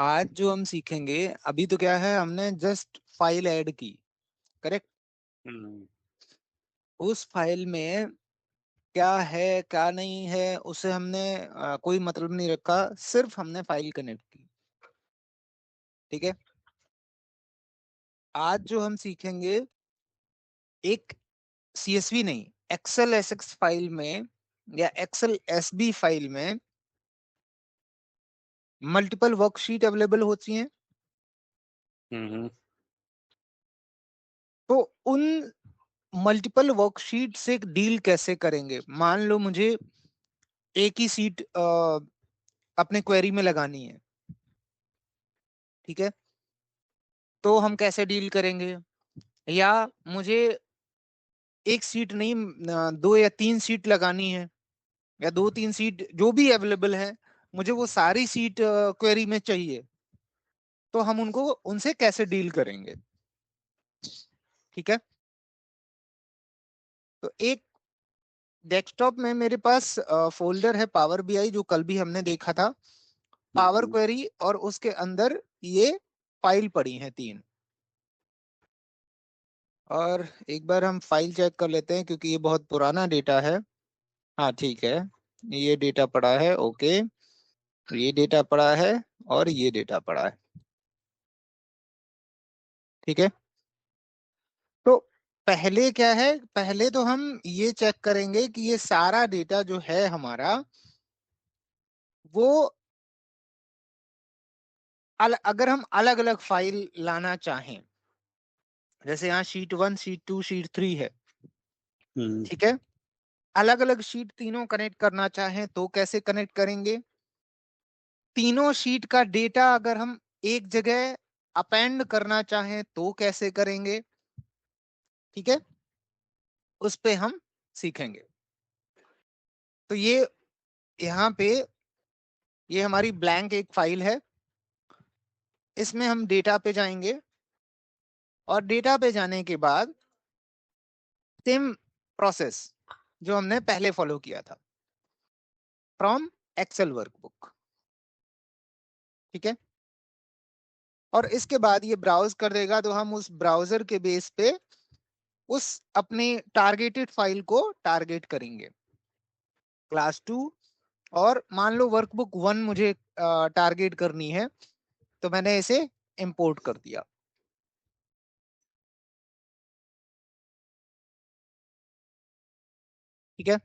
आज जो हम सीखेंगे, अभी तो क्या है, हमने जस्ट फाइल ऐड की, करेक्ट। हम्म, उस फाइल में क्या है क्या नहीं है उसे हमने कोई मतलब नहीं रखा, सिर्फ हमने फाइल कनेक्ट की। ठीक है। आज जो हम सीखेंगे, एक सीएसवी नहीं, एक्सेल एसएक्स फाइल में या एक्सेल एसबी फाइल में मल्टीपल वर्कशीट अवेलेबल होती हैं। हम्म, तो उन मल्टीपल वर्कशीट से डील कैसे करेंगे? मान लो मुझे एक ही सीट अपने क्वेरी में लगानी है, ठीक है। तो हम कैसे डील करेंगे? या मुझे एक सीट नहीं, दो या तीन सीट लगानी है, या दो तीन सीट जो भी अवेलेबल है, मुझे वो सारी सीट क्वेरी में चाहिए। तो हम उनको उनसे कैसे डील करेंगे? ठीक है। तो एक डेस्कटॉप में मेरे पास फोल्डर है पावर बीआई, जो कल भी हमने देखा था, पावर हम्म, क्वेरी, और उसके अंदर ये फाइल पड़ी हैं तीन। और एक बार हम फाइल चेक कर लेते हैं, क्योंकि ये बहुत पुराना डेटा है। हाँ ठीक है, ये डेटा पड़ा है, ओके। ये डेटा पड़ा है और ये डेटा पड़ा है, ठीक है। तो पहले क्या है, पहले तो हम ये चेक करेंगे कि ये सारा डेटा जो है हमारा, वो अगर हम अलग अलग फाइल लाना चाहें, जैसे यहाँ शीट 1, शीट 2, शीट 3 है, हम्म, ठीक है। अलग अलग शीट तीनों कनेक्ट करना चाहें तो कैसे कनेक्ट करेंगे? तीनों शीट का डेटा अगर हम एक जगह अपेंड करना चाहें तो कैसे करेंगे? ठीक है, उस पे हम सीखेंगे। तो ये यहाँ पे, ये हमारी ब्लैंक एक फाइल है, इसमें हम डेटा पे जाएंगे, और डेटा पे जाने के बाद सेम प्रोसेस जो हमने पहले फॉलो किया था, फ्रॉम एक्सेल वर्कबुक, ठीक है। और इसके बाद ये ब्राउज कर देगा, तो हम उस ब्राउजर के बेस पे उस अपने टारगेटेड फाइल को टारगेट करेंगे, क्लास 2। और मान लो वर्कबुक 1 मुझे टारगेट करनी है, तो मैंने इसे इंपोर्ट कर दिया, ठीक है।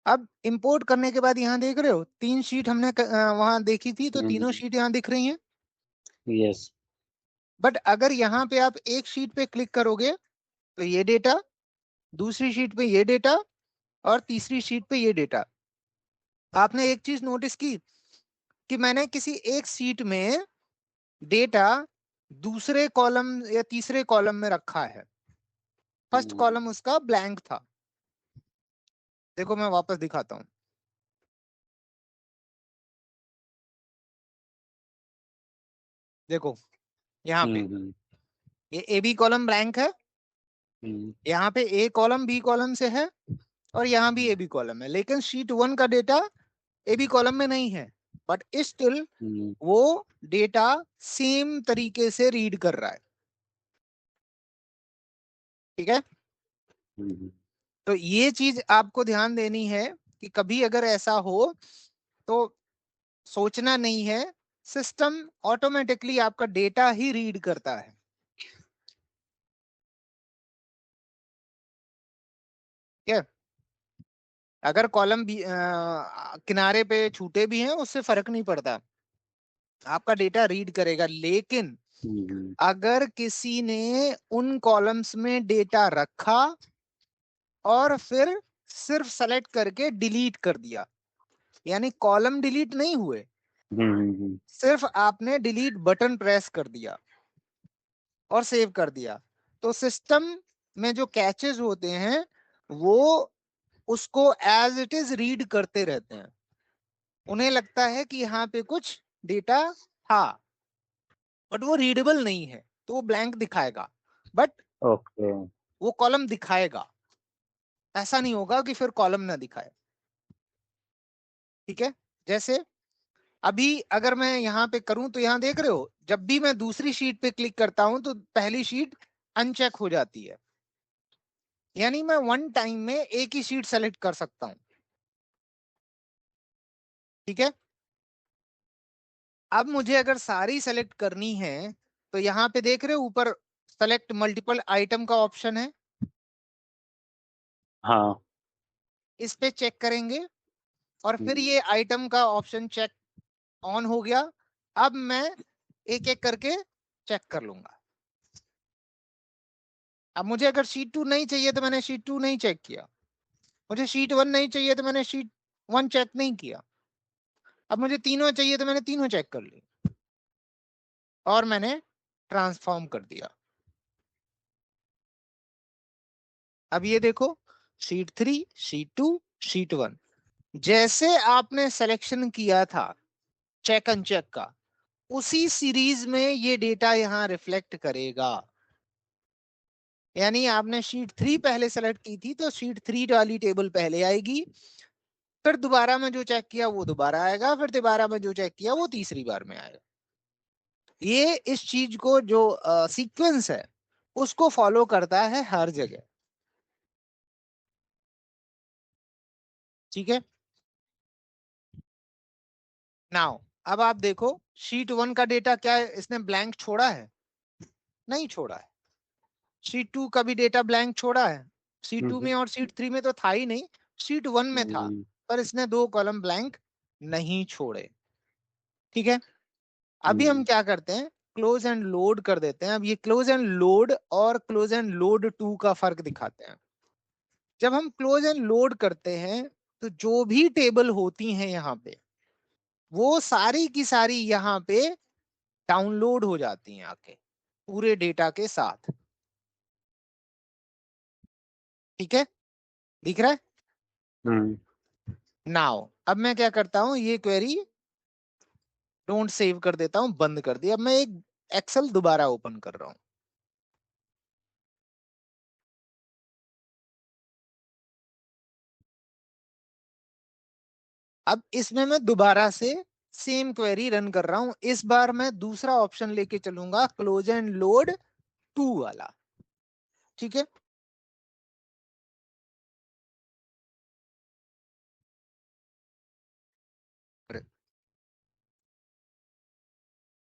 अब इंपोर्ट करने के बाद यहाँ देख रहे हो, तीन शीट हमने वहां देखी थी, तो तीनों शीट यहाँ दिख रही हैं। यस, बट अगर यहाँ पे आप एक शीट पे क्लिक करोगे, तो ये डेटा, दूसरी शीट पे ये डेटा, और तीसरी शीट पे ये डेटा। आपने एक चीज नोटिस की कि मैंने किसी एक सीट में डेटा दूसरे कॉलम या तीसरे कॉलम में रखा है, फर्स्ट कॉलम उसका ब्लैंक था। देखो मैं वापस दिखाता हूँ, देखो यहाँ पे हम्म, ये ए बी कॉलम ब्लैंक है, हम्म, यहाँ पे ए कॉलम बी कॉलम से है, और यहाँ भी ए बी कॉलम है, लेकिन शीट 1 का डेटा ए बी कॉलम में नहीं है। बट स्टिल हम्म, वो डेटा सेम तरीके से रीड कर रहा है, ठीक है। हम्म, तो ये चीज आपको ध्यान देनी है कि कभी अगर ऐसा हो तो सोचना नहीं है, सिस्टम ऑटोमेटिकली आपका डेटा ही रीड करता है। क्या, अगर कॉलम भी किनारे पे छूटे भी हैं, उससे फर्क नहीं पड़ता, आपका डेटा रीड करेगा। लेकिन हम्म, अगर किसी ने उन कॉलम्स में डेटा रखा और फिर सिर्फ सेलेक्ट करके डिलीट कर दिया, यानी कॉलम डिलीट नहीं हुए, सिर्फ आपने डिलीट बटन प्रेस कर दिया और सेव कर दिया, तो सिस्टम में जो कैचेस होते हैं वो उसको एज इट इज रीड करते रहते हैं। उन्हें लगता है कि यहाँ पे कुछ डेटा था, बट वो रीडेबल नहीं है, तो वो ब्लैंक दिखाएगा। बट ओके, वो कॉलम दिखाएगा, ऐसा नहीं होगा कि फिर कॉलम ना दिखाए, ठीक है। जैसे अभी अगर मैं यहाँ पे करूं तो यहाँ देख रहे हो, जब भी मैं दूसरी शीट पे क्लिक करता हूं तो पहली शीट अनचेक हो जाती है, यानी मैं वन टाइम में एक ही शीट सेलेक्ट कर सकता हूं। ठीक है, अब मुझे अगर सारी सेलेक्ट करनी है तो यहाँ पे देख रहे हो ऊपर सेलेक्ट मल्टीपल आइटम का ऑप्शन है, हाँ। इस पे चेक करेंगे और फिर हम्म, ये आइटम का ऑप्शन चेक ऑन हो गया। अब मैं एक एक करके चेक कर लूंगा। अब मुझे अगर शीट 2 नहीं चाहिए तो मैंने शीट 2 नहीं चेक किया, मुझे शीट 1 नहीं चाहिए तो मैंने शीट 1 चेक नहीं किया, अब मुझे तीनों चाहिए तो मैंने तीनों चेक कर ली और मैंने ट्रांसफॉर्म कर दिया। अब ये देखो, शीट 3, शीट 2, शीट 1, जैसे आपने सिलेक्शन किया था चेक अनचेक का, उसी सीरीज में ये डेटा यहाँ रिफ्लेक्ट करेगा। यानी आपने शीट 3 पहले सेलेक्ट की थी तो शीट 3 वाली टेबल पहले आएगी, फिर दोबारा में जो चेक किया वो दोबारा आएगा, फिर दोबारा में जो चेक किया वो तीसरी बार में आएगा। ये इस चीज को जो सीक्वेंस है उसको फॉलो करता है हर जगह। ठीक है, नाउ अब आप देखो, शीट 1 का डेटा क्या है, इसने ब्लैंक छोड़ा है? नहीं छोड़ा है। शीट 2 का भी डेटा ब्लैंक छोड़ा है? शीट 2 हम्म, में और शीट 3 में तो था ही नहीं, शीट 1 में था, हम्म, पर इसने दो कॉलम ब्लैंक नहीं छोड़े। ठीक है, अभी हम हम्म, क्या करते हैं, क्लोज एंड लोड कर देते हैं। अब ये क्लोज एंड लोड और क्लोज एंड लोड 2 का फर्क दिखाते हैं। जब हम क्लोज एंड लोड करते हैं तो जो भी टेबल होती हैं यहाँ पे, वो सारी की सारी यहाँ पे डाउनलोड हो जाती हैं आके पूरे डेटा के साथ। ठीक है, दिख रहा है? हम्म, नाउ अब मैं क्या करता हूं, ये क्वेरी डोंट सेव कर देता हूं, बंद कर दिया। अब मैं एक एक्सेल दोबारा ओपन कर रहा हूं। अब इसमें मैं दोबारा से सेम क्वेरी रन कर रहा हूं, इस बार मैं दूसरा ऑप्शन लेके चलूंगा, क्लोज एंड लोड 2 वाला। ठीक है,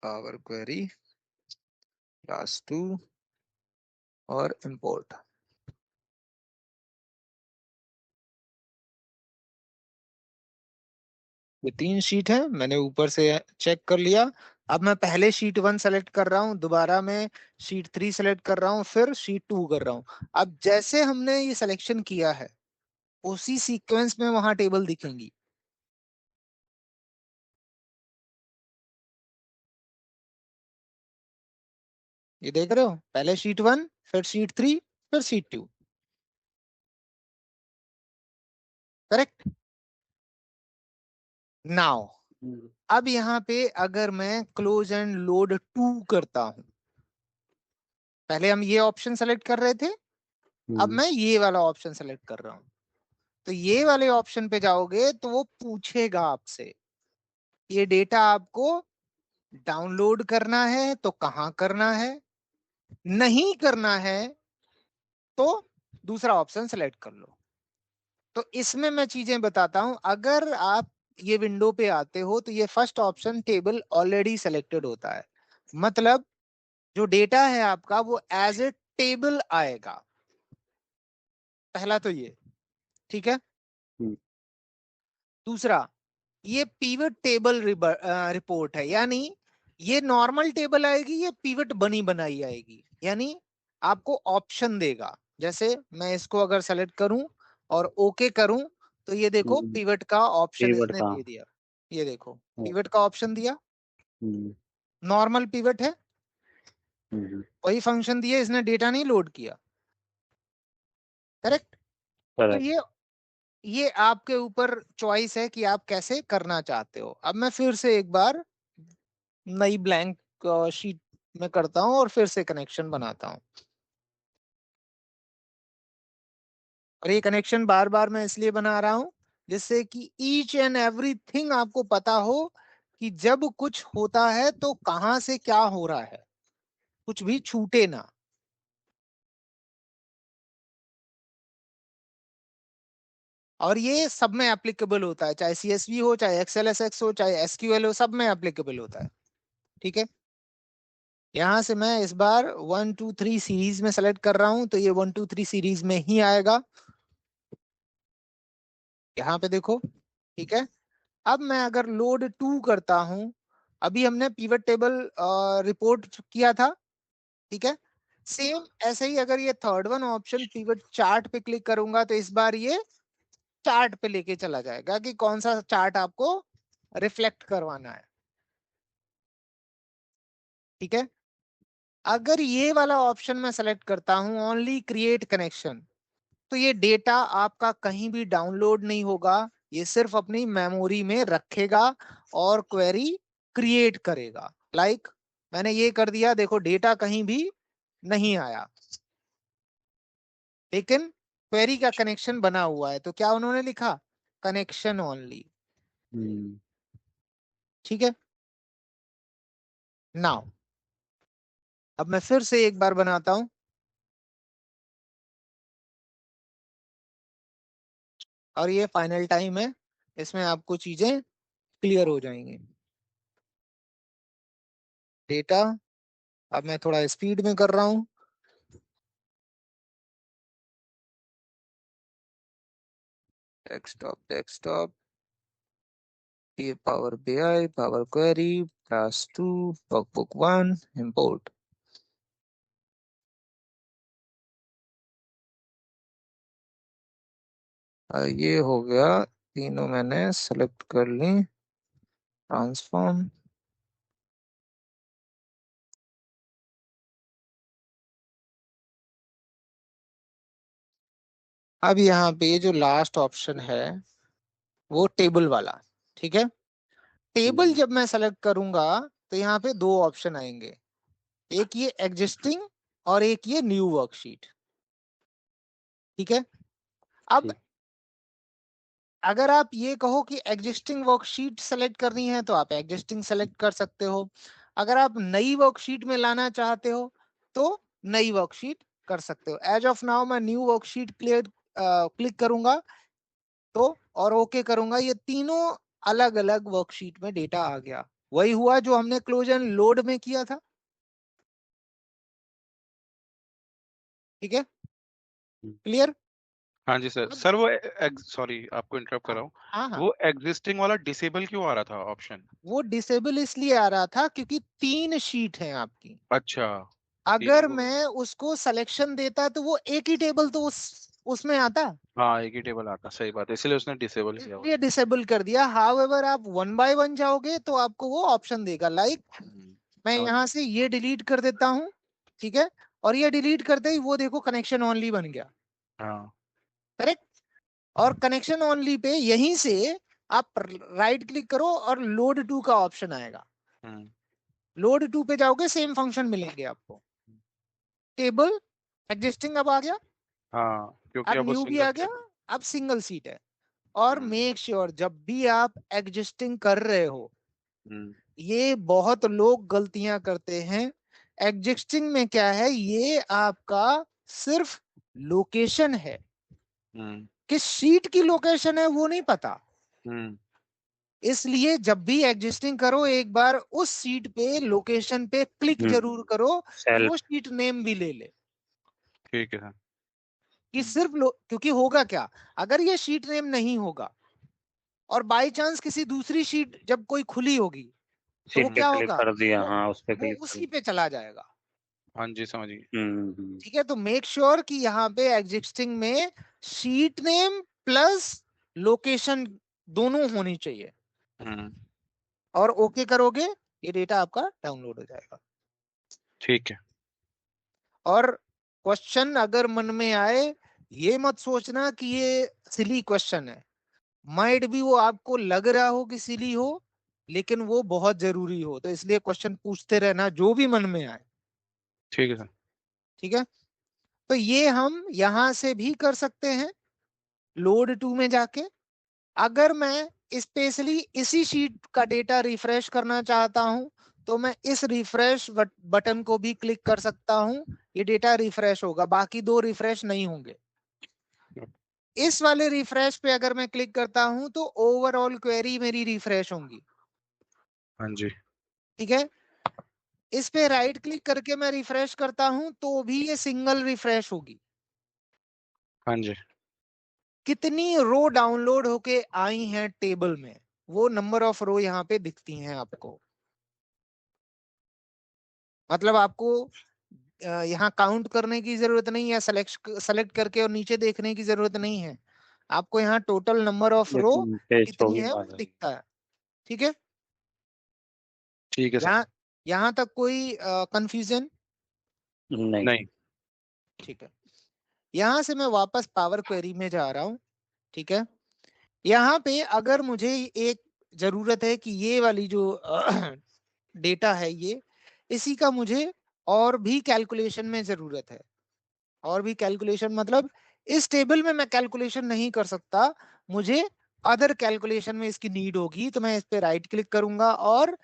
पावर क्वेरी क्लास 2 और इंपोर्ट, ये 3 शीट है, मैंने ऊपर से चेक कर लिया। अब मैं पहले शीट 1 सेलेक्ट कर रहा हूँ, दोबारा मैं शीट 3 सेलेक्ट कर रहा हूँ, फिर शीट 2 कर रहा हूँ। अब जैसे हमने ये सिलेक्शन किया है उसी सीक्वेंस में वहां टेबल दिखेंगी। ये देख रहे हो, पहले शीट 1, फिर शीट 3, फिर शीट 2। करेक्ट। नाउ हम्म, अब यहाँ पे अगर मैं क्लोज एंड लोड 2 करता हूं, पहले हम ये ऑप्शन सेलेक्ट कर रहे थे, अब हम्म, मैं ये वाला ऑप्शन सेलेक्ट कर रहा हूं। तो ये वाले ऑप्शन पे जाओगे तो वो पूछेगा आपसे, ये डेटा आपको डाउनलोड करना है तो कहाँ करना है, नहीं करना है तो दूसरा ऑप्शन सेलेक्ट कर लो। तो इसमें मैं चीजें बताता हूं, अगर आप ये विंडो पे आते हो तो ये first option table already selected होता है, मतलब जो डेटा है आपका वो एज ए टेबल आएगा। पहला तो ये, ठीक है। हम्म, दूसरा, ये पीवट टेबल रिपोर्ट है, यानी ये नॉर्मल टेबल आएगी, ये पीवट बनी बनाई आएगी, यानी आपको ऑप्शन देगा। जैसे मैं इसको अगर सेलेक्ट करूं और ओके करूं तो ये देखो हम्म, पीवट का ऑप्शन कीवर्ड इसने का। दे दिया। ये देखो हम्म, पीवट का ऑप्शन दिया, हम्म, नॉर्मल पीवट है, हम्म, वही फंक्शन दिया, इसने डेटा नहीं लोड किया। करेक्ट। तो करेक्ट। ये आपके ऊपर चॉइस है कि आप कैसे करना चाहते हो। अब मैं फिर से एक बार नई ब्लैंक शीट में करता हूं और फिर से कनेक्शन बनाता हूं। और ये कनेक्शन बार बार मैं इसलिए बना रहा हूं जिससे कि ईच एंड एवरीथिंग आपको पता हो कि जब कुछ होता है तो कहां से क्या हो रहा है, कुछ भी छूटे ना। और ये सब में एप्लीकेबल होता है, चाहे सीएसवी हो, चाहे एक्सएलएसएक्स हो, चाहे एसक्यूएल हो, सब में एप्लीकेबल होता है। ठीक है, यहां से मैं इस बार 1 2 3 सीरीज में सेलेक्ट कर रहा हूं, तो ये 1 2 3 सीरीज में ही आएगा। यहाँ पे देखो, ठीक है। अब मैं अगर लोड 2 करता हूं, अभी हमने पिवट टेबल रिपोर्ट किया था, ठीक है। सेम ऐसे ही अगर ये third one option pivot chart पे क्लिक करूंगा, तो इस बार ये चार्ट पे लेके चला जाएगा कि कौन सा चार्ट आपको रिफ्लेक्ट करवाना है। ठीक है, अगर ये वाला ऑप्शन मैं सेलेक्ट करता हूं ओनली क्रिएट कनेक्शन, तो ये डेटा आपका कहीं भी डाउनलोड नहीं होगा, ये सिर्फ अपनी मेमोरी में रखेगा और क्वेरी क्रिएट करेगा। मैंने ये कर दिया, देखो डेटा कहीं भी नहीं आया, लेकिन क्वेरी का कनेक्शन बना हुआ है। तो क्या उन्होंने लिखा, कनेक्शन ओनली। ठीक है, नाउ अब मैं फिर से एक बार बनाता हूं, और ये फाइनल टाइम है, इसमें आपको चीजें क्लियर हो जाएंगी। डेटा, अब मैं थोड़ा स्पीड में कर रहा हूं। डेस्कटॉप डेस्कटॉप, ये power BI, power query, class 2, workbook 1, import. ये हो गया, तीनों मैंने सेलेक्ट कर ली, ट्रांसफॉर्म। अब यहाँ पे जो लास्ट ऑप्शन है वो टेबल वाला, ठीक है। टेबल जब मैं सेलेक्ट करूंगा, तो यहाँ पे दो ऑप्शन आएंगे, एक ये एग्जिस्टिंग और एक ये न्यू वर्कशीट। ठीक है, अब अगर आप ये कहो कि एग्जिस्टिंग वर्कशीट सेलेक्ट करनी है, तो आप एग्जिस्टिंग सेलेक्ट कर सकते हो। अगर आप नई वर्कशीट में लाना चाहते हो, तो नई वर्कशीट कर सकते हो। एज ऑफ नाउ मैं न्यू वर्कशीट क्लिक करूंगा, तो और ओके करूंगा, ये तीनों अलग अलग वर्कशीट में डेटा आ गया। वही हुआ जो हमने क्लोज एंड लोड में किया था। ठीक है, क्लियर। हाँ जी सर। अब सर वो सॉरी आपको इंटरप्ट कर हाँ रहा हूँ। हाँ हाँ, वो एग्जिस्टिंग वाला डिसेबल क्यों आ रहा था ऑप्शन? वो डिसेबल इसलिए आ रहा था क्योंकि 3 शीट हैं आपकी। अच्छा, तीनों अगर को। मैं उसको सिलेक्शन देता तो वो एक ही टेबल तो उसमें आता, हाँ, एक ही टेबल आता, सही बात है, इसलिए उसने डिसेबल किया हुआ इसलिए डिसेबल कर दिया। हाउएवर आप 1 बाय 1 जाओगे तो आपको वो ऑप्शन देगा। मैं समझ यहाँ गया। से ये डिलीट कर देता हूँ, ठीक है। और ये डिलीट करते ही वो देखो कनेक्शन ओनली बन गया, हाँ। करेक्ट। और कनेक्शन ओनली पे यहीं से आप राइट क्लिक करो और लोड टू का ऑप्शन आएगा। हम्म। लोड टू पे जाओगे, सेम फंक्शन मिलेंगे आपको। टेबल एग्जिस्टिंग अब आ गया, हाँ, क्योंकि अब अब वो न्यू भी सिंगल आ गया, सीट है। अब सिंगल सीट है। और हम्म। मेक श्योर जब भी आप एग्जिस्टिंग कर रहे हो, हम्म। ये बहुत लोग गलतियां करते हैं। एग्जिस्टिंग में क्या है, ये आपका सिर्फ लोकेशन है, हम्म। किस शीट की लोकेशन है वो नहीं पता। हम्म। इसलिए जब भी एग्जिस्टिंग करो, एक बार उस सीट पे लोकेशन पे क्लिक जरूर करो कि सेल्फ। वो सीट नेम भी ले ले। ठीक है सर। कि सिर्फ क्योंकि होगा क्या, अगर ये शीट नेम नहीं होगा और बाय चांस किसी दूसरी शीट जब कोई खुली होगी, तो वो सीट पे क्या क्लिक होगा, कर दिया, वो हाँ उस पे वो क्लिक कर उसी पे चला जाएगा। हाँ जी, समझ गई। ठीक है, तो मेक श्योर कि यहाँ पे एग्जिस्टिंग में शीट नेम प्लस लोकेशन दोनों होनी चाहिए, हम्म। और ओके करोगे ये डेटा आपका डाउनलोड हो जाएगा। ठीक है। और क्वेश्चन अगर मन में आए, ये मत सोचना कि ये सिली क्वेश्चन है। माइट भी वो आपको लग रहा हो कि सिली हो, लेकिन वो बहुत जरूरी हो, तो इसलिए क्वेश्चन पूछते रहना जो भी मन में आए। ठीक है सर। ठीक है, तो ये हम यहां से भी कर सकते हैं, लोड टू में जाके। अगर मैं स्पेशली इसी शीट का डेटा रिफ्रेश करना चाहता हूं तो मैं इस रिफ्रेश बटन को भी क्लिक कर सकता हूं, ये डेटा रिफ्रेश होगा, बाकी दो रिफ्रेश नहीं होंगे। इस वाले रिफ्रेश पे अगर मैं क्लिक करता हूं तो ओवरऑल क्वेरी मेरी रिफ्रेश होंगी। हाँ जी। ठीक है, इस पे राइट क्लिक करके मैं रिफ्रेश करता हूं तो भी ये सिंगल रिफ्रेश होगी। हाँ जी। कितनी रो डाउनलोड होके आई हैं टेबल में, वो नंबर ऑफ रो यहाँ पे दिखती हैं आपको। मतलब आपको यहाँ काउंट करने की जरूरत नहीं है, सेलेक्ट करके और नीचे देखने की जरूरत नहीं है। आपको यहाँ total number of row page कितनी होगी है वो बात। दिखता है। ठीक है, ठीक है सर। यहाँ यहाँ तक कोई कंफ्यूजन नहीं। नहीं। ठीक है, यहाँ से मैं वापस पावर क्वेरी में जा रहा हूँ। ठीक है, यहाँ पे अगर मुझे एक जरूरत है कि ये वाली जो डेटा है ये, इसी का मुझे और भी कैलकुलेशन में जरूरत है। और भी कैलकुलेशन मतलब इस टेबल में मैं कैलकुलेशन नहीं कर सकता, मुझे अदर कैलकुलेशन में इसकी नीड होगी, तो मैं इस पे राइट क्लिक करूंगा और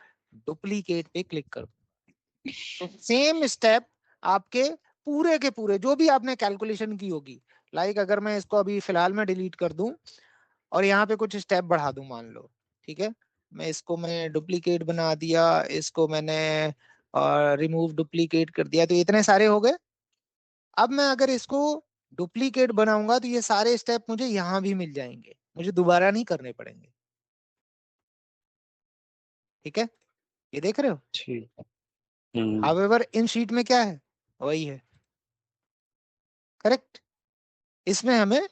डुप्लीकेट पे क्लिक करूंगा। तो सेम स्टेप आपके पूरे के पूरे जो भी आपने कैलकुलेशन की होगी, लाइक अगर मैं इसको अभी फिलहाल में डिलीट कर दूं और यहाँ पे कुछ स्टेप बढ़ा दूं मान लो। ठीक है, मैं डुप्लीकेट बना दिया, इसको मैंने रिमूव डुप्लीकेट कर दिया, तो इतने सारे हो गए। अब मैं अगर इसको डुप्लीकेट बनाऊंगा तो ये सारे स्टेप मुझे यहां भी मिल जाएंगे, मुझे दोबारा नहीं करने पड़ेंगे। ठीक है, ये देख रहे हो। ठीक। हाउएवर इन शीट में क्या है, वही है। करेक्ट, इसमें हमें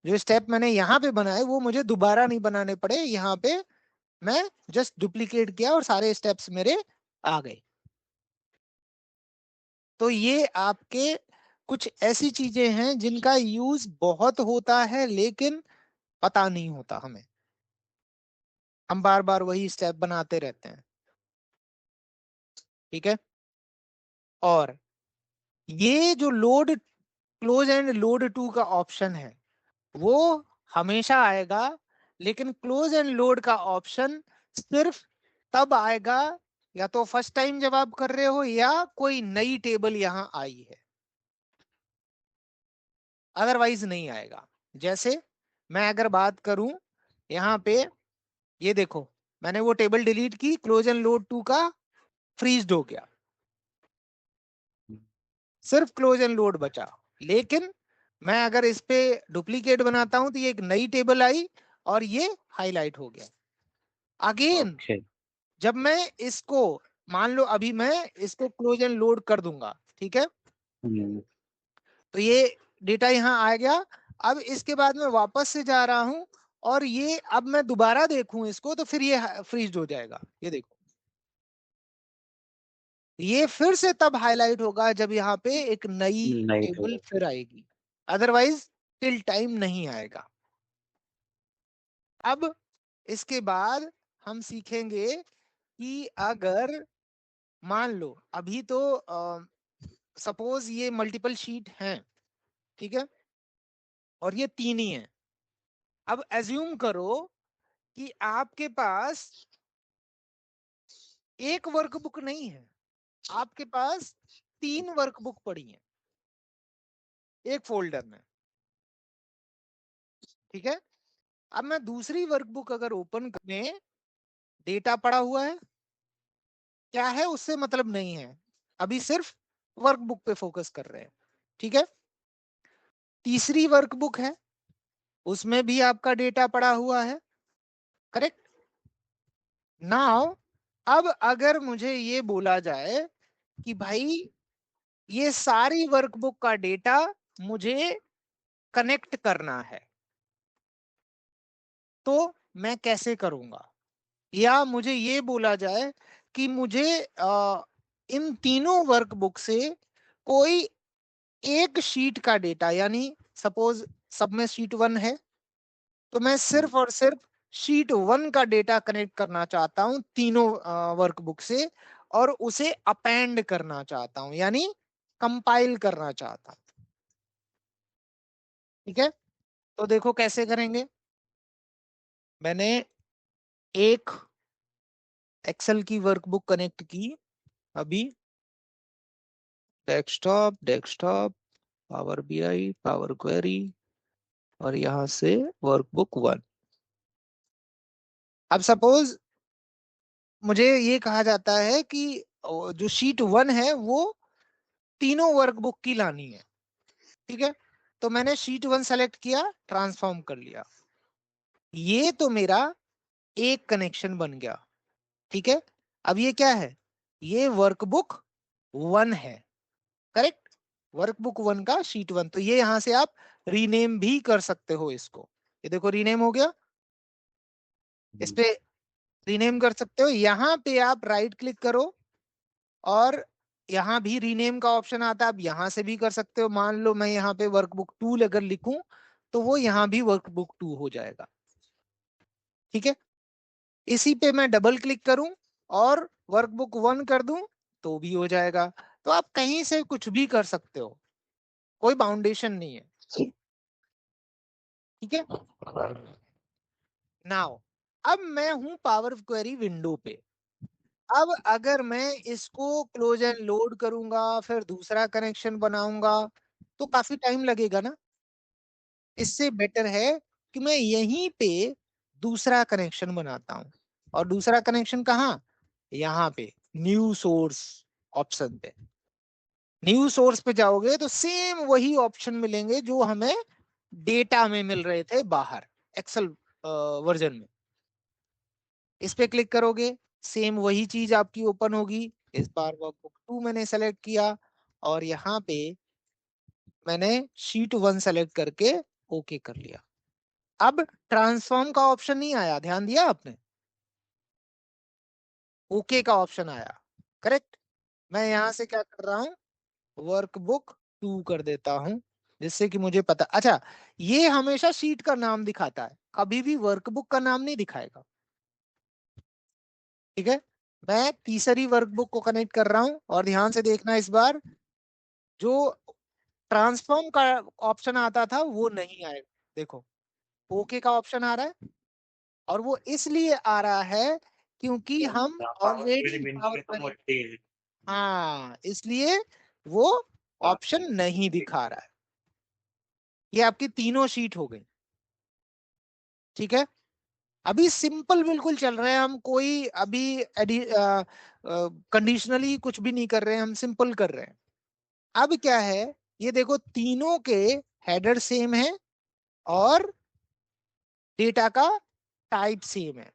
जो स्टेप मैंने यहाँ पे बनाए वो मुझे दोबारा नहीं बनाने पड़े, यहाँ पे मैं जस्ट डुप्लीकेट किया और सारे स्टेप्स मेरे आ गए। तो ये आपके कुछ ऐसी चीजें हैं जिनका यूज बहुत होता है लेकिन पता नहीं होता हमें, हम बार बार वही स्टेप बनाते रहते हैं। ठीक है, और ये जो load close and load to का ऑप्शन है वो हमेशा आएगा, लेकिन क्लोज एंड लोड का ऑप्शन सिर्फ तब आएगा या तो फर्स्ट टाइम जब आप कर रहे हो या कोई नई टेबल यहां आई है, अदरवाइज नहीं आएगा। जैसे मैं अगर बात करूं यहाँ पे, ये देखो मैंने वो टेबल डिलीट की, क्लोज एंड लोड टू का फ्रीज्ड हो गया, सिर्फ क्लोज एंड लोड बचा। लेकिन मैं अगर इस पे डुप्लीकेट बनाता हूं तो ये एक नई टेबल आई और ये हाईलाइट हो गया। Again okay. जब मैं इसको, मान लो अभी मैं इसको क्लोज एंड लोड कर दूंगा, ठीक है, तो ये डेटा यहाँ आ गया। अब इसके बाद मैं वापस से जा रहा हूं और ये अब मैं दोबारा देखूं इसको तो फिर ये फ्रीज हो जाएगा। ये देखो ये फिर से तब हाईलाइट होगा जब यहाँ पे एक नई नहीं तो। टेबल फिर आएगी, अदरवाइज टिल टाइम नहीं आएगा। अब इसके बाद हम सीखेंगे कि अगर मान लो अभी तो सपोज ये मल्टीपल शीट हैं, ठीक है, और ये तीन ही हैं। अब एज्यूम करो कि आपके पास एक वर्कबुक नहीं है, आपके पास तीन वर्कबुक पड़ी हैं एक फोल्डर में। ठीक है, अब मैं दूसरी वर्कबुक अगर ओपन करें, डेटा पड़ा हुआ है, क्या है उससे मतलब नहीं है, अभी सिर्फ वर्कबुक पे फोकस कर रहे हैं। ठीक है, तीसरी वर्कबुक है, उसमें भी आपका डेटा पड़ा हुआ है। करेक्ट, नाउ अब अगर मुझे ये बोला जाए कि भाई ये सारी वर्कबुक का डेटा मुझे कनेक्ट करना है, तो मैं कैसे करूंगा। या मुझे ये बोला जाए कि मुझे इन तीनों वर्कबुक से कोई एक शीट का डेटा, यानी सपोज सब में शीट 1 है तो मैं सिर्फ और सिर्फ शीट 1 का डेटा कनेक्ट करना चाहता हूं तीनों वर्कबुक से, और उसे अपेंड करना चाहता हूं यानी कंपाइल करना चाहता हूं। ठीक है, तो देखो कैसे करेंगे। मैंने एक एक्सेल की वर्कबुक कनेक्ट की अभी, desktop desktop, power BI, power query, और यहां से वर्कबुक 1। अब सपोज मुझे ये कहा जाता है कि जो शीट 1 है वो तीनों वर्कबुक की लानी है। ठीक है, तो मैंने शीट 1 सेलेक्ट किया, ट्रांसफॉर्म कर लिया, ये तो मेरा एक कनेक्शन बन गया। ठीक है, अब ये क्या है, ये वर्कबुक 1 है, करेक्ट, वर्कबुक 1 का शीट 1। तो ये यहां से आप रीनेम भी कर सकते हो इसको, ये देखो रीनेम हो गया, इस पे रीनेम कर सकते हो। यहाँ पे आप राइट क्लिक करो और यहाँ भी रीनेम का ऑप्शन आता है, आप यहाँ से भी कर सकते हो। मान लो मैं यहाँ पे वर्कबुक 2 अगर लिखूं तो वो यहाँ भी वर्कबुक 2 हो जाएगा। ठीक है, इसी पे मैं डबल क्लिक करूं और वर्कबुक 1 कर दूं तो भी हो जाएगा। तो आप कहीं से कुछ भी कर सकते हो, कोई बाउंडेशन नहीं है। ठीक है, नाउ अब मैं हूं पावर क्वेरी विंडो पे। अब अगर मैं इसको क्लोज एंड लोड करूंगा, फिर दूसरा कनेक्शन बनाऊंगा, तो काफी टाइम लगेगा ना। इससे बेटर है कि मैं यहीं पे दूसरा कनेक्शन बनाता हूं। और दूसरा कनेक्शन कहाँ, यहाँ पे न्यू सोर्स ऑप्शन पे। न्यू सोर्स पे जाओगे तो सेम वही ऑप्शन मिलेंगे जो हमें डेटा में मिल रहे थे बाहर एक्सेल वर्जन में। इस पे क्लिक करोगे, सेम वही चीज आपकी ओपन होगी। इस बार वर्कबुक 2 मैंने सेलेक्ट किया और यहाँ पे मैंने शीट 1 सेलेक्ट करके ओके कर लिया। अब ट्रांसफॉर्म का ऑप्शन नहीं आया, ध्यान दिया आपने, ओके का ऑप्शन आया, करेक्ट। मैं यहां से क्या कर रहा हूं, वर्कबुक 2 कर देता हूं, जिससे कि मुझे पता, अच्छा, ये हमेशा शीट का नाम दिखाता है, कभी भी वर्कबुक का नाम नहीं दिखाएगा। ठीक है, मैं तीसरी वर्कबुक को कनेक्ट कर रहा हूं और ध्यान से देखना, इस बार जो ट्रांसफॉर्म का ऑप्शन आता था वो नहीं आएगा। देखो, ओके का ऑप्शन आ रहा है, और वो इसलिए आ रहा है क्योंकि हम ऑलरेडी, हाँ, इसलिए वो ऑप्शन नहीं दिखा रहा है। ये आपकी तीनों शीट हो गई। ठीक है, अभी सिंपल बिल्कुल चल रहे हैं हम, कोई अभी कंडीशनली कुछ भी नहीं कर रहे हैं, हम सिंपल कर रहे हैं। अब क्या है, ये देखो तीनों के हेडर सेम है और डेटा का टाइप सेम है।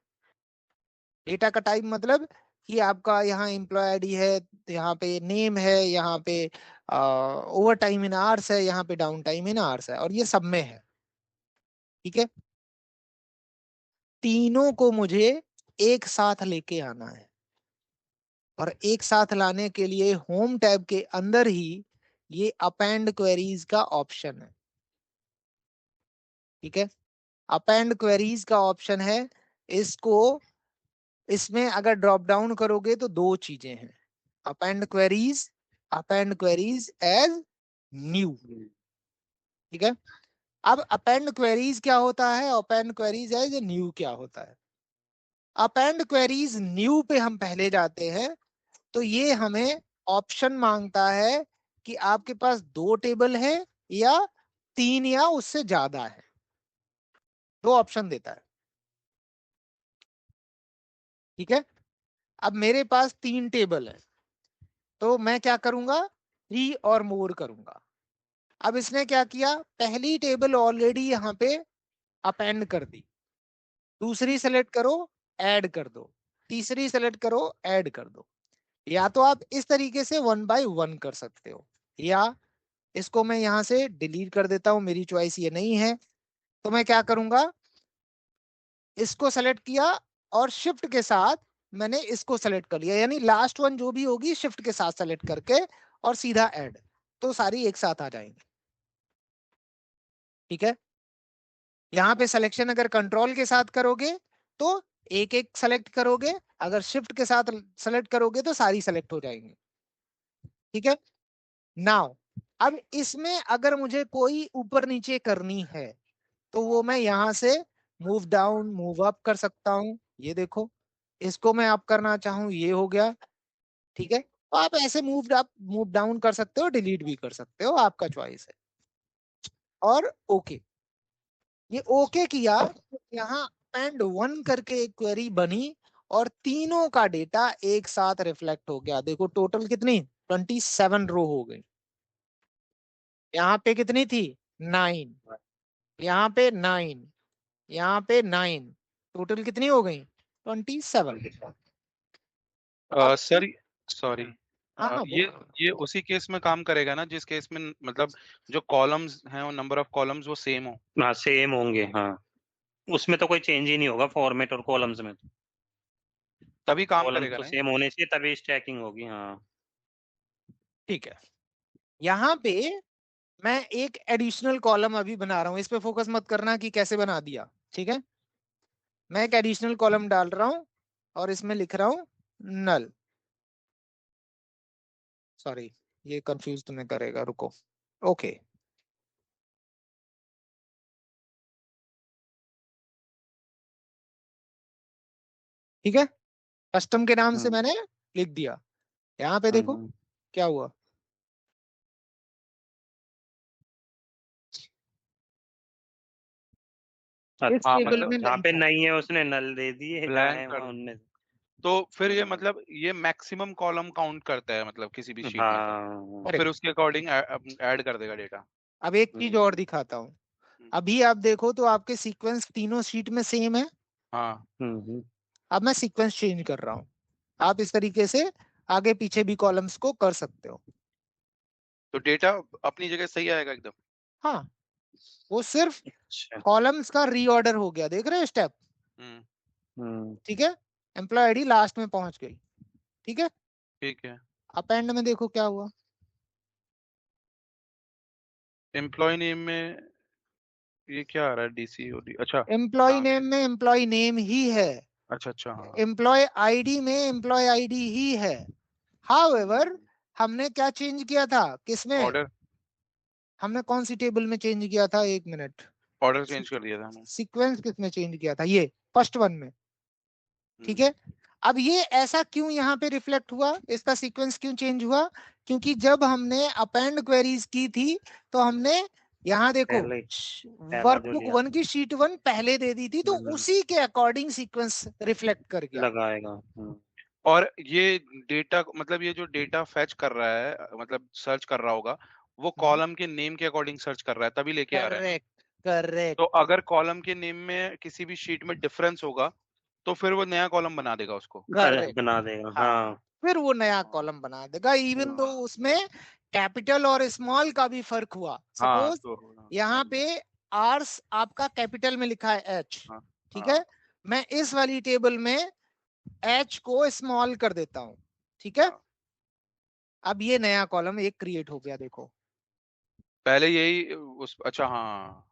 डेटा का टाइप मतलब कि आपका यहाँ एम्प्लॉय आईडी है, यहाँ पे नेम है, यहाँ पे ओवर टाइम इन आवर्स है, यहाँ पे डाउन टाइम इन आवर्स है, और ये सब में है। ठीक है, तीनों को मुझे एक साथ लेके आना है, और एक साथ लाने के लिए होम टैब के अंदर ही ये अपेंड क्वेरीज का ऑप्शन है। ठीक है, अपेंड क्वेरीज का ऑप्शन है, इसको, इसमें अगर ड्रॉप डाउन करोगे तो दो चीजें हैं, append queries, append queries as new. ठीक है, अब अपेंड क्वेरीज क्या होता है, अपेंड क्वेरीज एज न्यू क्या होता है। अपेंड क्वेरीज न्यू पे हम पहले जाते हैं, तो ये हमें ऑप्शन मांगता है कि आपके पास दो टेबल है या तीन या उससे ज्यादा है, दो ऑप्शन देता है। ठीक है, अब मेरे पास तीन टेबल है, तो मैं क्या करूंगा, थ्री और मोर करूंगा। अब इसने क्या किया, पहली टेबल ऑलरेडी यहाँ पे अपेंड कर दी, दूसरी सेलेक्ट करो, ऐड कर दो, तीसरी सेलेक्ट करो, ऐड कर दो। या तो आप इस तरीके से वन बाय वन कर सकते हो, या इसको मैं यहां से डिलीट कर देता हूं, मेरी चॉइस ये नहीं है। तो मैं क्या करूंगा, इसको सेलेक्ट किया और शिफ्ट के साथ मैंने इसको सेलेक्ट कर लिया, यानी लास्ट वन जो भी होगी शिफ्ट के साथ सेलेक्ट करके और सीधा ऐड, तो सारी एक साथ आ जाएंगी। ठीक है, यहाँ पे सिलेक्शन अगर कंट्रोल के साथ करोगे तो एक एक सेलेक्ट करोगे, अगर शिफ्ट के साथ सेलेक्ट करोगे तो सारी सेलेक्ट हो जाएंगी। ठीक है, नाउ अब इसमें अगर मुझे कोई ऊपर नीचे करनी है तो वो मैं यहां से मूव डाउन मूव अप कर सकता हूं, ये देखो, इसको मैं अप करना चाहूँ, ये हो गया, ठीक है। तो आप ऐसे मूव अप मूव डाउन कर सकते हो, डिलीट भी कर सकते हो, आपका चॉइस है। और ओके, ये ओके किया, यहाँ अपेंड 1 करके एक क्वेरी बनी और तीनों का डेटा एक साथ रिफ्लेक्ट हो गया। देखो टोटल कितनी 27 रो हो गई। यहाँ पे कितनी थी 9, यहाँ पे 9, यहाँ पे 9, टोटल कितनी हो गई 27। अब सर सॉरी, हाँ हाँ ये उसी केस में काम करेगा ना जिस केस में मतलब जो कॉलम्स हैं वो नंबर ऑफ कॉलम्स वो सेम हो। हाँ सेम होंगे, हाँ उसमें तो कोई चेंज ही नहीं होगा फॉर्मेट और कॉलम्स में। तभी काम कॉलम्स करेगा तो ना। सेम होने से तभी स्टैकिंग होगी। हाँ ठीक है। यहाँ पे मैं एक एडिशनल कॉलम अभी बना रहा हूं, इस पे फोकस मत करना कि कैसे बना दिया, ठीक है। मैं एक एडिशनल कॉलम डाल रहा हूं और इसमें लिख रहा हूं नल। सॉरी, ये कंफ्यूज तुम्हें करेगा, रुको। ओके, ठीक है, कस्टम के नाम से मैंने लिख दिया। यहाँ पे देखो क्या हुआ, इस अच्छा, टेबल मतलब में जहाँ नहीं पे था। नहीं है उसने नल दे दिए, जहाँ ब्लैंक है कर वहाँ उनने। तो फिर ये मतलब ये मैक्सिमम कॉलम काउंट करता है मतलब किसी भी शीट में से, हाँ और फिर करेक्ट। उसके अकॉर्डिंग ऐड कर देगा डेटा। अब एक चीज और दिखाता हूँ। अभी आप देखो तो आपके सीक्वेंस तीनों शीट में सेम है। हाँ अब मैं सीक्वेंस चेंज कर रहा हूँ। आप इस तरीके से आगे पीछे भी कॉलम्स को कर सकते हो। तो डेटा अपनी जगह सही आएगा एकदम। हाँ, वो सिर्फ अच्छा कॉलम्स का रीऑर्डर हो गया, देख रहे हो स्टेप, ठीक है। एम्प्लॉय आईडी लास्ट में पहुंच गई, ठीक है। ठीक है। अपेंड में देखो क्या हुआ, एम्प्लॉय नेम में ये क्या आ रहा है, DCOD, अच्छा। एम्प्लॉय हाँ नेम में एम्प्लॉय नेम ही है, अच्छा अच्छा हाँ। एम्प्लॉय आईडी में एम्प्लॉय आईडी ही है। हाउएवर हमने क्या चेंज किया था, किसमें, ऑर्डर हमने कौन सी टेबल में चेंज किया था, एक मिनट, ऑर्डर चेंज कर दिया था हमने। सीक्वेंस किसमें चेंज किया था, ये फर्स्ट वन में, ठीक हम्म, है। अब ये ऐसा क्यों यहाँ पे रिफ्लेक्ट हुआ, इसका सीक्वेंस क्यों चेंज हुआ, क्योंकि जब हमने अपेंड क्वेरीज की थी तो हमने यहाँ देखो पहले पहला जो वर्कबुक लिया 1 की शीट 1 पहले दे दी थी, तो उसी के अकॉर्डिंग सीक्वेंस रिफ्लेक्ट कर गया। लगाएगा। और ये डेटा मतलब ये जो डेटा फैच कर रहा है मतलब सर्च कर रहा होगा वो कॉलम के नेम के अकॉर्डिंग सर्च कर रहा है तभी लेके आ रहा है ना। Correct correct. तो अगर कॉलम के नेम में किसी भी शीट में डिफरेंस होगा तो फिर वो नया कॉलम बना देगा उसको। करेक्ट, बना देगा, हाँ, हाँ। फिर वो नया कॉलम बना देगा, इवन दो उसमें कैपिटल और स्मॉल का भी फर्क हुआ। हाँ सपोज तो यहाँ समझ गया। पे आर्स आपका कैपिटल में लिखा है एच, हाँ ठीक हाँ है। मैं इस वाली टेबल में एच को स्मॉल कर देता हूं, ठीक है। हाँ। अब ये नया कॉलम एक क्रिएट हो गया, देखो। पहले यही उस अच्छा हाँ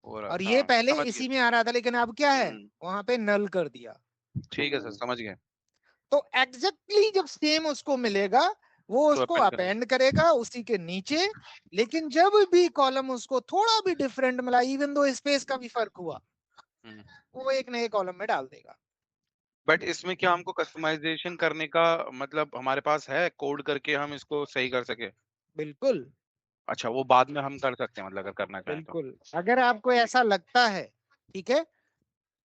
हो रहा और था, ये पहले समझ गया। इसी में आ रहा था, लेकिन अब क्या है, हम्म, वहां पे नल कर दिया। ठीक है सर समझ गए। तो एग्जैक्टली जब सेम उसको मिलेगा, वो तो उसको अपेंड करेगा। अपेंड करेगा उसी के नीचे। लेकिन जब भी कॉलम उसको थोड़ा भी डिफरेंट मिला, इवन दो स्पेस का भी फर्क हुआ, हम्म। वो एक नए कॉलम में डाल देगा। बट इसमें क्या हमको कस्टमाइजेशन करने का मतलब हमारे पास है कोड करके हम इसको सही कर सके। बिल्कुल अच्छा वो बाद में हम कर सकते हैं मतलब अगर करना चाहें तो। बिल्कुल, अगर आपको ऐसा लगता है, ठीक है,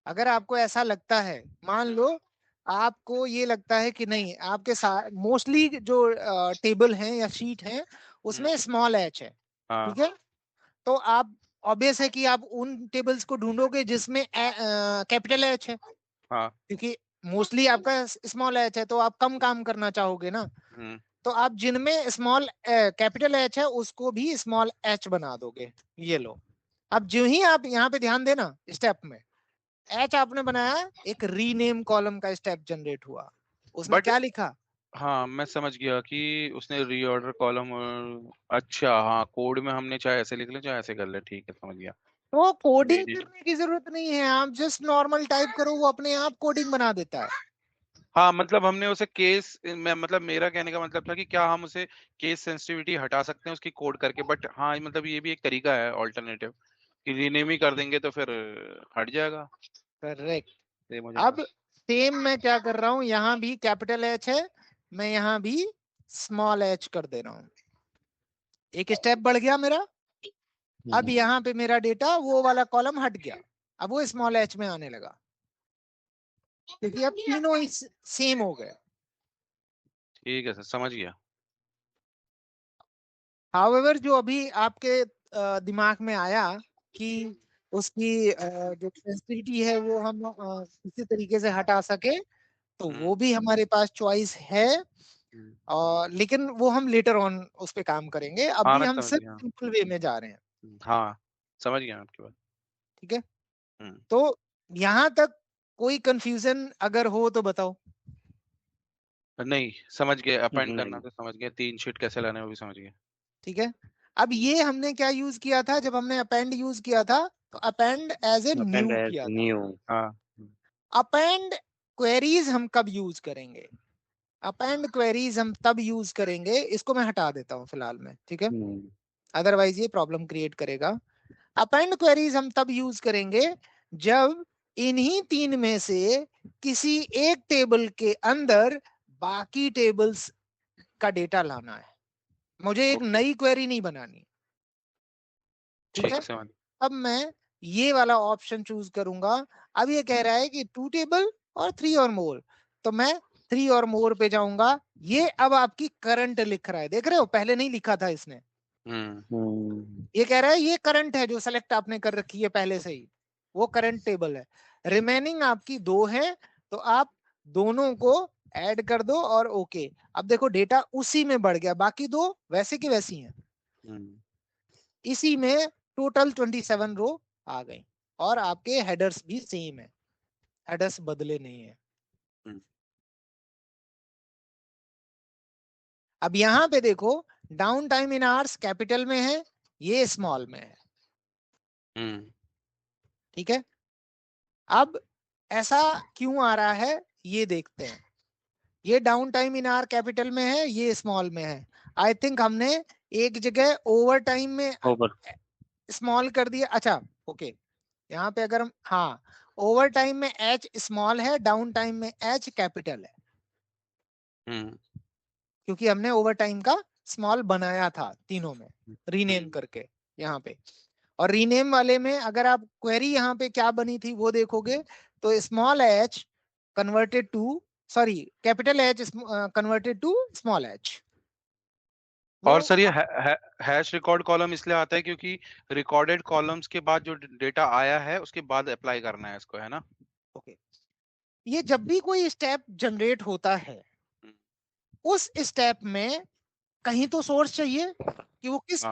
अगर आपको ऐसा लगता है, मान लो आपको ये लगता है कि नहीं, आपके साथ मोस्टली जो टेबल हैं या शीट हैं हम्म, उसमें स्मॉल एच है, हाँ ठीक है। तो आप ऑब्वियस है कि आप उन टेबल्स को ढूंढोगे जिसमें कैपिटल एच है, हाँ। क्योंकि मोस्टली आपका स्मॉल एच है, तो आप कम काम करना चाहोगे ना। हम्म। तो आप जिनमें स्मॉल कैपिटल एच है उसको भी स्मॉल एच बना दोगे, ये लो। अब जो ही आप यहाँ पे ध्यान देना, स्टेप में एच आपने बनाया, एक रीनेम कॉलम का स्टेप जनरेट हुआ, उसमें बट क्या लिखा, हाँ मैं समझ गया कि उसने रीऑर्डर कॉलम और अच्छा हाँ कोड में हमने चाहे ऐसे लिख ले चाहे ऐसे कर ले, ठीक है समझ गया। तो कोडिंग री- करने की जरूरत नहीं है, आप जस्ट नॉर्मल टाइप करो, वो अपने आप कोडिंग बना देता है। हाँ मतलब हमने उसे केस मैं मतलब मेरा कहने का मतलब था कि क्या हम उसे केस सेंसिटिविटी हटा सकते हैं उसकी कोड करके, बट हाँ मतलब ये भी एक तरीका है ऑल्टरनेटिव कि रीनेम ही कर देंगे तो फिर हट जाएगा। करेक्ट, सेम हो जाएगा। अब सेम मैं क्या कर रहा हूं, यहाँ भी कैपिटल एच है, मैं यहाँ भी स्मॉल एच कर दे रहा हूं, एक स्टेप बढ़ गया मेरा। अब यहाँ पे मेरा डेटा वो वाला कॉलम हट गया, अब वो स्मॉल एच में आने लगा, क्योंकि अब तीनों ही सेम हो गए। ठीक है सर, समझ गया। हाउएवर जो अभी आपके दिमाग में आया कि उसकी जो सेंसिटिविटी है वो हम किसी तरीके से हटा सके, तो वो भी हमारे पास चॉइस है, और लेकिन वो हम लेटर ऑन उस पे काम करेंगे, हाँ अभी मैं हम समझ सिर्फ गया। सिंपल वे में जा रहे हैं। हाँ समझ गया मैं आपकी बात। ठीक है, तो यहाँ तक कोई कंफ्यूजन अगर हो तो बताओ। नहीं समझ गए, अपेंड करना तो समझ गए, 3 शीट कैसे लाने वो भी समझ गए। ठीक है, अब ये हमने क्या यूज किया था, जब हमने अपेंड यूज किया था तो अपेंड एज ए न्यू किया था। न्यू। हाँ अपेंड क्वेरीज हम कब यूज करेंगे, अपेंड क्वेरीज हम तब यूज करेंगे, इसको मैं हटा देता हूं फिलहाल में, ठीक है, अदरवाइज ये प्रॉब्लम क्रिएट करेगा। अपेंड क्वेरीज हम तब यूज करेंगे जब इन्हीं तीन में से किसी एक टेबल के अंदर बाकी टेबल्स का डेटा लाना है, मुझे एक नई क्वेरी नहीं बनानी। ठीक है, समझ। अब मैं ये वाला ऑप्शन चूज करूंगा। अब ये कह रहा है कि 2 टेबल और 3 और मोर, तो मैं 3 और मोर पे जाऊंगा। ये अब आपकी करंट लिख रहा है, देख रहे हो, पहले नहीं लिखा था इसने। ये कह रहा है ये करंट है जो सेलेक्ट आपने कर रखी है पहले से ही, वो करंट टेबल है। रिमेनिंग आपकी 2 है, तो आप दोनों को ऐड कर दो और ओके। अब देखो डेटा उसी में बढ़ गया, बाकी 2 वैसे की वैसी हैं, इसी में टोटल 27 रो आ गई, और आपके हेडर्स भी सेम है, हेडर्स बदले नहीं है। अब यहां पे देखो, down time in hours capital में है, ये स्मॉल में है। ठीक है, अब ऐसा क्यों आ रहा है ये देखते हैं। ये down time in hour capital में है, ये स्मॉल में है। आई थिंक हमने एक जगह ओवर टाइम में स्मॉल कर दिया। अच्छा ओके, यहाँ पे अगर हम, हाँ, ओवर टाइम में एच स्मॉल है, डाउन टाइम में एच कैपिटल है, क्योंकि हमने ओवर टाइम का स्मॉल बनाया था तीनों में, रीनेम करके यहाँ पे। और रीनेम वाले में अगर आप क्वेरी यहाँ पे क्या बनी थी वो देखोगे, तो small H converted to, sorry, capital H converted to small H. और सर ये हैश रिकॉर्ड कॉलम इसलिए आता है क्योंकि रिकॉर्डेड कॉलम्स के बाद जो डेटा आया है उसके बाद अप्लाई करना है इसको, है ना? ओके, ये जब भी कोई स्टेप जनरेट होता है, उस स्टेप में कहीं तो सोर्स चाहिए कि वो किस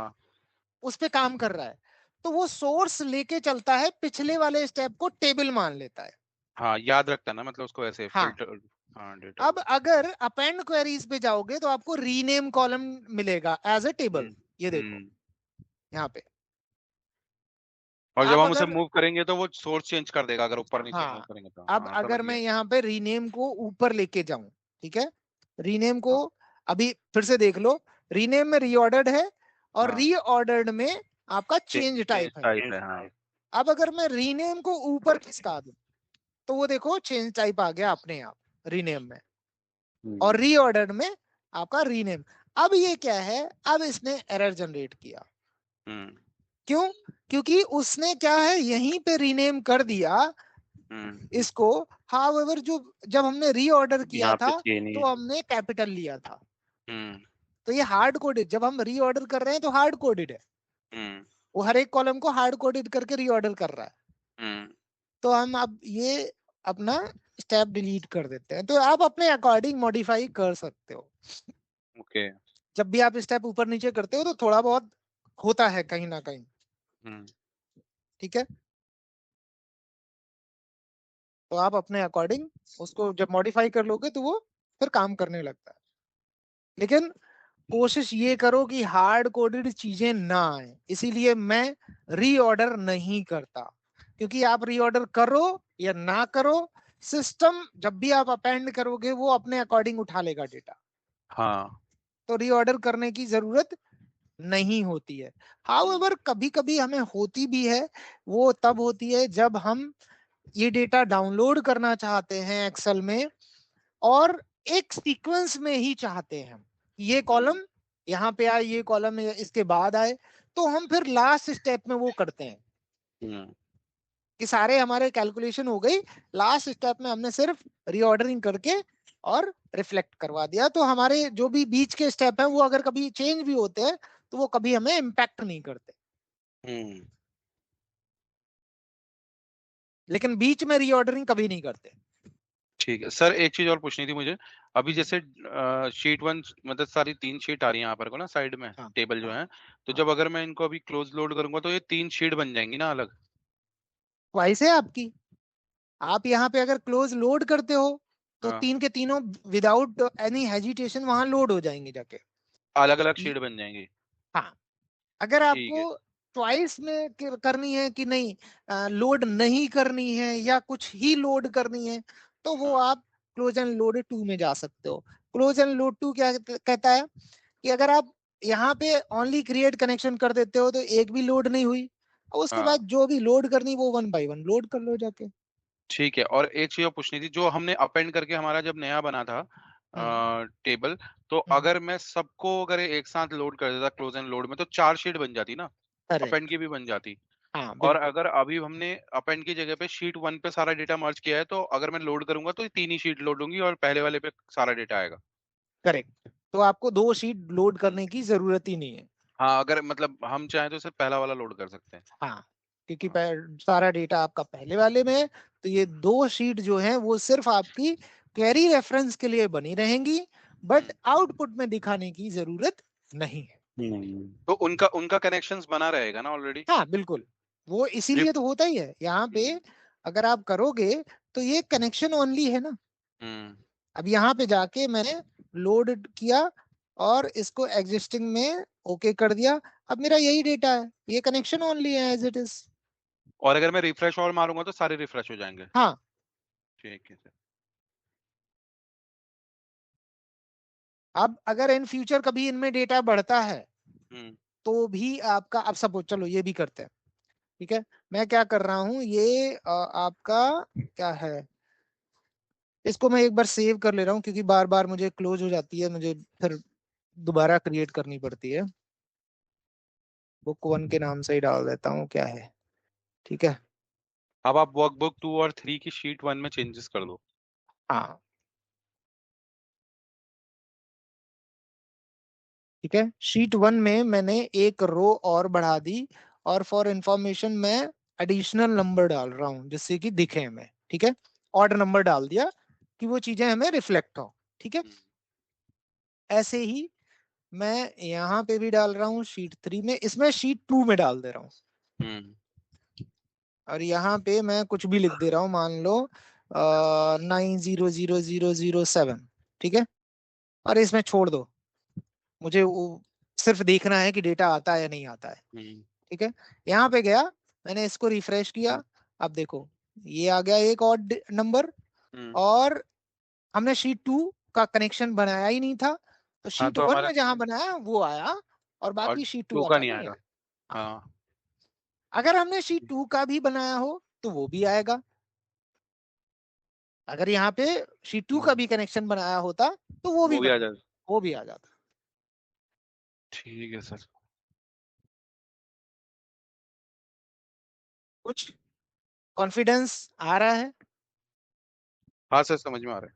उस पे काम कर रहा है, तो वो सोर्स लेके चलता है, पिछले वाले स्टेप को टेबल मान लेता है। हाँ याद रखता है ना, मतलब उसको ऐसे हाँ। फिल्टर। हाँ डेटा। अब अगर अपेंड क्वेरीज पे जाओगे तो आपको रीनेम कॉलम मिलेगा एज ए टेबल, ये देखो यहाँ पे। और जब आप हम उसे अगर, मूव करेंगे तो वो सोर्स चेंज कर देगा, अगर ऊपर नीचे मूव हाँ, करेंगे तो। अब हाँ समझ अगर मैं गया। यहाँ पे रीनेम को ऊपर लेके जाऊं, ठीक है, रीनेम को अभी फिर से देख लो, रीनेम में रीऑर्डर्ड है, और रीऑर्डर्ड में आपका चेंज टाइप है। हाँ। अब अगर मैं रीनेम को ऊपर खिसका दूं, तो वो देखो चेंज टाइप आ गया अपने आप रीनेम में, और रीऑर्डर्ड में आपका रीनेम। अब ये क्या है, अब इसने एरर जनरेट किया। क्यों? क्योंकि उसने क्या है, यहीं पे रीनेम कर दिया इसको। हाउएवर जो जब हमने रीऑर्डर किया था तो हमने कैपिटल लिया था, तो ये हार्ड कोडेड, जब हम रीऑर्डर कर रहे हैं तो हार्ड कोडेड है, वो हर एक कॉलम को हार्ड कोडेड करके रीऑर्डर कर रहा है। तो हम अब ये अपना स्टेप डिलीट कर देते हैं, तो आप अपने अकॉर्डिंग मॉडिफाई कर सकते हो। ओके। जब भी आप स्टेप ऊपर नीचे करते हो तो थोड़ा बहुत होता है कहीं ना कहीं। ठीक है, तो आप अपने अकॉर्डिंग उसको जब मॉडिफाई कर लोगे तो वो फिर काम करने लगता है। लेकिन कोशिश ये करो कि हार्ड कोडेड चीजें ना आए, इसीलिए मैं रीऑर्डर नहीं करता, क्योंकि आप रीऑर्डर करो या ना करो, सिस्टम जब भी आप अपेंड करोगे वो अपने अकॉर्डिंग उठा लेगा डेटा। हाँ। तो रीऑर्डर करने की जरूरत नहीं होती है। हाउएवर कभी कभी हमें होती भी है, वो तब होती है जब हम ये डेटा डाउनलोड करना चाहते हैं एक्सेल में और एक सीक्वेंस में ही चाहते हैं, ये कॉलम यहाँ पे आए, ये कॉलम इसके बाद आए, तो हम फिर लास्ट स्टेप में वो करते हैं कि सारे हमारे कैलकुलेशन हो गई, लास्ट स्टेप में हमने सिर्फ रीऑर्डरिंग करके और रिफ्लेक्ट करवा दिया, तो हमारे जो भी बीच के स्टेप हैं वो अगर कभी चेंज भी होते हैं तो वो कभी हमें इम्पैक्ट नहीं करते। लेकिन बीच में रीऑर्डरिंग कभी नहीं करते। ठीक है सर, एक चीज और पूछनी थी मुझे। अभी जैसे शीट 1 मतलब सारी 3 शीट आ रही है यहाँ पर को ना साइड में, हाँ, टेबल जो हाँ, है, तो हाँ। जब अगर मैं इनको अभी क्लोज लोड करूंगा तो ये 3 शीट बन जाएंगी ना अलग? वैसे आपकी, आप यहाँ पे अगर क्लोज लोड करते हो तो हाँ, 3 के तीनों विदाउट एनी हेजिटेशन वहां लोड हो जाएंगे जाके। अलग अलग शीट बन जाएंगी। हाँ, अगर ठीक है। आपको चॉइस में करनी है कि नहीं, लोड नहीं करनी है या कुछ ही लोड करनी है, तो वो हाँ, आप क्लोज एंड लोड 2 में जा सकते हो। क्लोज एंड लोड 2 क्या कहता है कि अगर आप यहाँ पे ओनली क्रिएट कनेक्शन कर देते हो तो एक भी लोड नहीं हुई, और उसके हाँ, बाद जो भी लोड करनी वो 1 बाय 1 लोड कर लो जाके। ठीक है। और एक चीज और पूछनी थी, जो हमने अपेंड करके हमारा जब नया बना था हम्म, टेबल, तो हम्म, अगर मैं सबको अगर एक साथ लोड कर देता क्लोज एंड लोड में, तो 4 शीट बन जाती ना, अपेंड करेक्ट। की भी बन जाती। हाँ, और बिल्कुल अगर अभी हमने अपेंड की जगह पे शीट 1 पे सारा डेटा मर्ज किया है, तो अगर मैं लोड करूंगा तो 3 ही शीट लोड होंगी और पहले वाले पे सारा डेटा आएगा। करेक्ट। तो आपको 2 शीट लोड करने की जरूरत ही नहीं है। हाँ, अगर मतलब हम चाहें तो सिर्फ पहला वाला लोड कर सकते हैं। हाँ, क्योंकि हाँ। सारा डेटा आपका पहले वाले में है, तो ये 2 शीट जो है वो सिर्फ आपकी क्वेरी रेफरेंस के लिए बनी रहेंगी, बट आउटपुट में दिखाने की जरूरत नहीं है। तो उनका उनका कनेक्शंस बना रहेगा ना ऑलरेडी? हाँ, बिल्कुल, वो इसीलिए तो होता ही है यहाँ पे। अगर आप करोगे तो ये कनेक्शन ओनली है ना। हम्म। अब यहाँ पे जाके मैंने लोड किया और इसको एग्जिस्टिंग में ओके कर दिया, अब मेरा यही डेटा है, ये कनेक्शन ओनली है एज इट इज। और अगर मैं रिफ्रेश और मारूंगा तो सारे रिफ्रेश हो जाएंगे? हाँ, ठीक है सर। अब अगर इन फ्यूचर कभी इनमें डेटा बढ़ता है हम्म। तो भी आपका, अब सपोज चलो ये भी करते हैं, ठीक है। मैं क्या कर रहा हूँ, ये आपका क्या है, इसको मैं एक बार सेव कर ले रहा हूँ क्योंकि बार बार मुझे क्लोज हो जाती है, मुझे फिर दोबारा क्रिएट करनी पड़ती है। बुक 1 के नाम से ही डाल देता हूँ, क्या है, ठीक है। अब आप वर्कबुक 2 और 3 की शीट 1 में चेंजेस कर दो। हाँ, ठीक है। शीट 1 में मैंने एक रो और बढ़ा दी, और फॉर इंफॉर्मेशन मैं एडिशनल नंबर डाल रहा हूँ जिससे कि दिखे हमें, ठीक है। ऑर्डर नंबर डाल दिया कि वो चीजें हमें रिफ्लेक्ट हो, ठीक है। ऐसे ही मैं यहाँ पे भी डाल रहा हूँ शीट 3 में, इसमें शीट 2 में डाल दे रहा हूँ, हम्म। और यहाँ पे मैं कुछ भी लिख दे रहा हूँ, मान लो 900007, ठीक है। और इसमें छोड़ दो, मुझे वो सिर्फ देखना है कि डेटा आता है या नहीं आता है, ठीक है। यहाँ पे गया, मैंने इसको रिफ्रेश किया, अब देखो ये आ गया एक और नंबर, और हमने शीट 2 का कनेक्शन बनाया ही नहीं था, तो हाँ, शीट तो 1 हमारा में जहां बनाया वो आया और और बाकी शीट 2 2 का वाला नहीं नहीं आएगा। आया। हाँ, हाँ। अगर हमने शीट 2 का भी बनाया हो तो वो भी आएगा। अगर यहाँ पे शीट 2 का भी कनेक्शन बनाया होता तो वो भी वो भी आ बन जाएगा। जाता, वो भी आ जाता। ठीक है सर। कुछ कॉन्फिडेंस आ रहा है? हाँ सर, समझ में आ रहा है।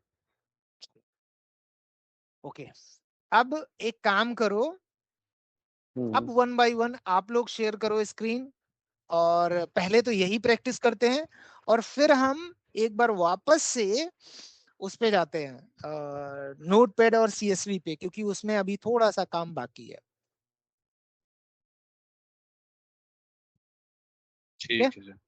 ओके, अब एक काम करो, अब 1 बाय 1 आप लोग शेयर करो स्क्रीन, और पहले तो यही प्रैक्टिस करते हैं, और फिर हम एक बार वापस से उस पे जाते हैं नोटपैड और सीएसवी पे, क्योंकि उसमें अभी थोड़ा सा काम बाकी है, ठीक है। ठीक है सर।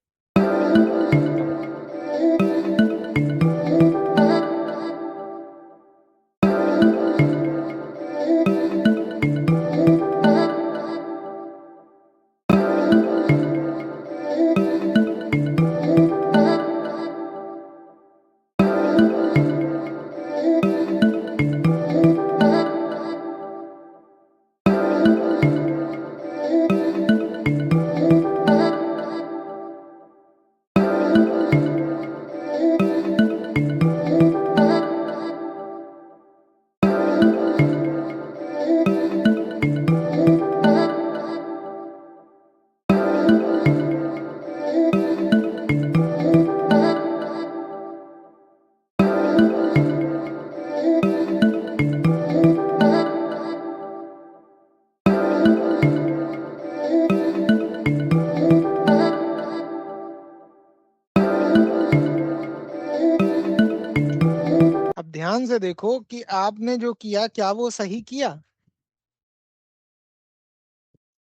ध्यान से देखो कि आपने जो किया क्या वो सही किया।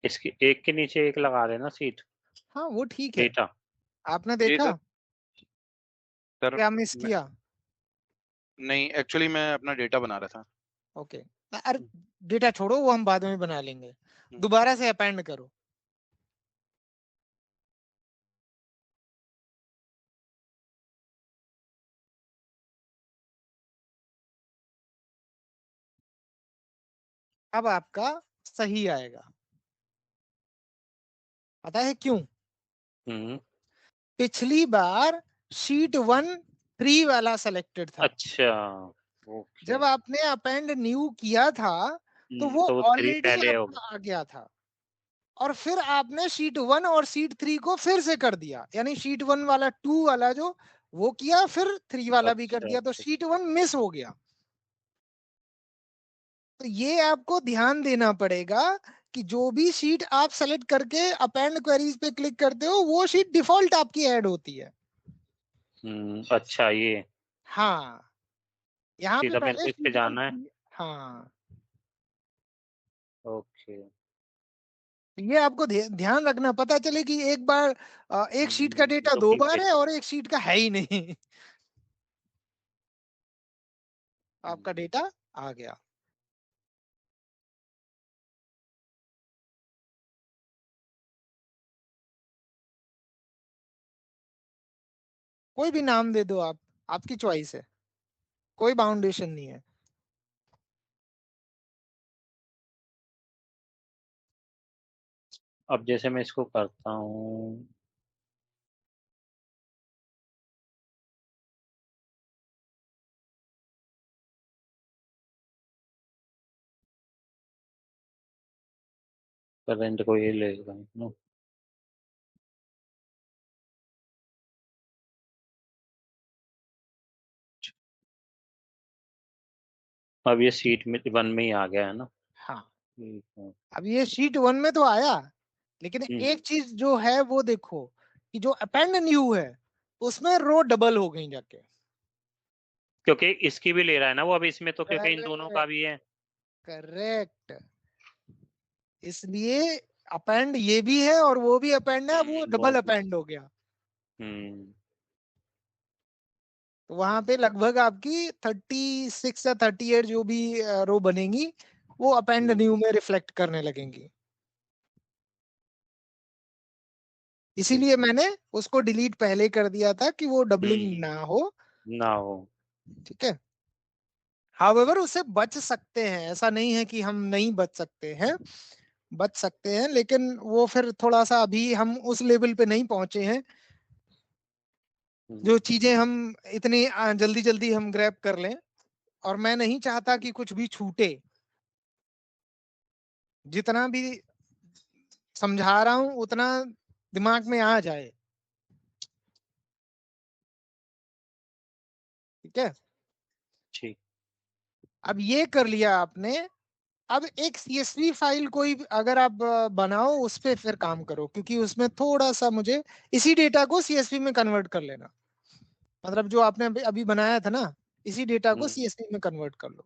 इसकी एक के नीचे एक लगा देना सीट हाँ वो ठीक है। डेटा। आपने जी देखा सर। सर क्या मिस मैं, किया? नहीं एक्चुअली मैं अपना डेटा बना रहा था। ओके। अरे डेटा छोड़ो, वो हम बाद में बना लेंगे। हम्म, दोबारा से अपेंड करो। अब आपका सही आएगा। पता है क्यों? हम्म। पिछली बार शीट 1 3 वाला सेलेक्टेड था। अच्छा। ओके। जब आपने अपेंड न्यू किया था तो वो तो वो 3 ऑलरेडी पहले हो गया। आपका आ गया था। और फिर आपने शीट 1 और शीट 3 को फिर से कर दिया, यानी शीट 1 वाला 2 वाला जो वो किया, फिर 3 वाला भी कर अच्छा दिया, तो अच्छा। शीट 1 मिस हो गया। तो ये आपको ध्यान देना पड़ेगा कि जो भी शीट आप सेलेक्ट करके अपेंड क्वेरीज पे क्लिक करते हो वो शीट डिफॉल्ट आपकी ऐड होती है। अच्छा ये हाँ, यहाँ पे सीधा मेरे पहले को इस पे शीट 1 जाना है। थी। हाँ, ओके। ये आपको ध्यान रखना, पता चले कि एक बार एक शीट का डेटा 2 बार डुप्लीकेट। है और एक शीट का है ही नहीं। आपका डेटा आ गया। कोई भी नाम दे दो आप, आपकी चॉइस है, कोई बाउंडेशन नहीं है। अब जैसे मैं इसको करता हूँ। करंट को ये लेगा ना। अब ये सीट में 1 में ही आ गया है ना। हाँ, ठीक है। अब ये शीट 1 में तो आया, लेकिन हम्म, एक चीज जो है वो देखो कि जो अपेंड न्यू है उसमें रो डबल हो गई जाके। क्योंकि इसकी भी ले रहा है ना वो, अभी इसमें तो क्योंकि इन दोनों का करेक्ट, भी है। करेक्ट। इसलिए अपेंड ये भी है और वो भी अपेंड है, वो वो डबल भी। अपेंड हो गया। हम्म। तो वहां पे लगभग आपकी 36 या 38 जो भी रो बनेंगी वो अपेंड हम्म, न्यू में रिफ्लेक्ट करने लगेंगी। ठीक। इसीलिए मैंने उसको डिलीट पहले कर दिया था कि वो डबलिंग हम्म। ना हो। ना हो। ठीक है। हाउएवर उससे बच सकते हैं, ऐसा नहीं है कि हम नहीं बच सकते हैं, बच सकते हैं, लेकिन वो फिर थोड़ा सा अभी हम उस लेवल पे नहीं पहुंचे हैं जो हम्म, चीजें हम इतनी जल्दी जल्दी हम ग्रैब कर लें। और मैं नहीं चाहता कि कुछ भी छूटे, जितना भी समझा रहा हूं उतना दिमाग में आ जाए। ठीक है। ठीक। अब ये कर लिया आपने। अब एक सीएसवी फाइल कोई अगर आप बनाओ उस पे फिर काम करो, क्योंकि उसमें थोड़ा सा मुझे इसी डेटा को सीएसवी में कन्वर्ट कर लेना। मतलब जो आपने अभी अभी बनाया था ना, इसी डेटा को हम्म, सीएसवी में कन्वर्ट कर लो।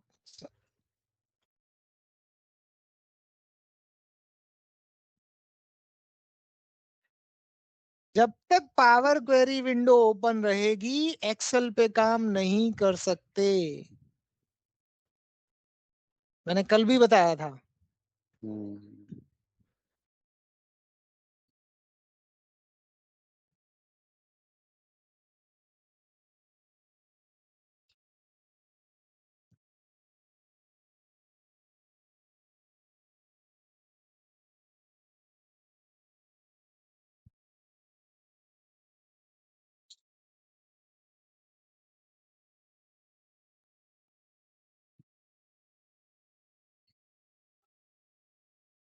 जब तक पावर क्वेरी विंडो ओपन रहेगी एक्सेल पे काम नहीं कर सकते। मैंने कल भी बताया था। हम्म,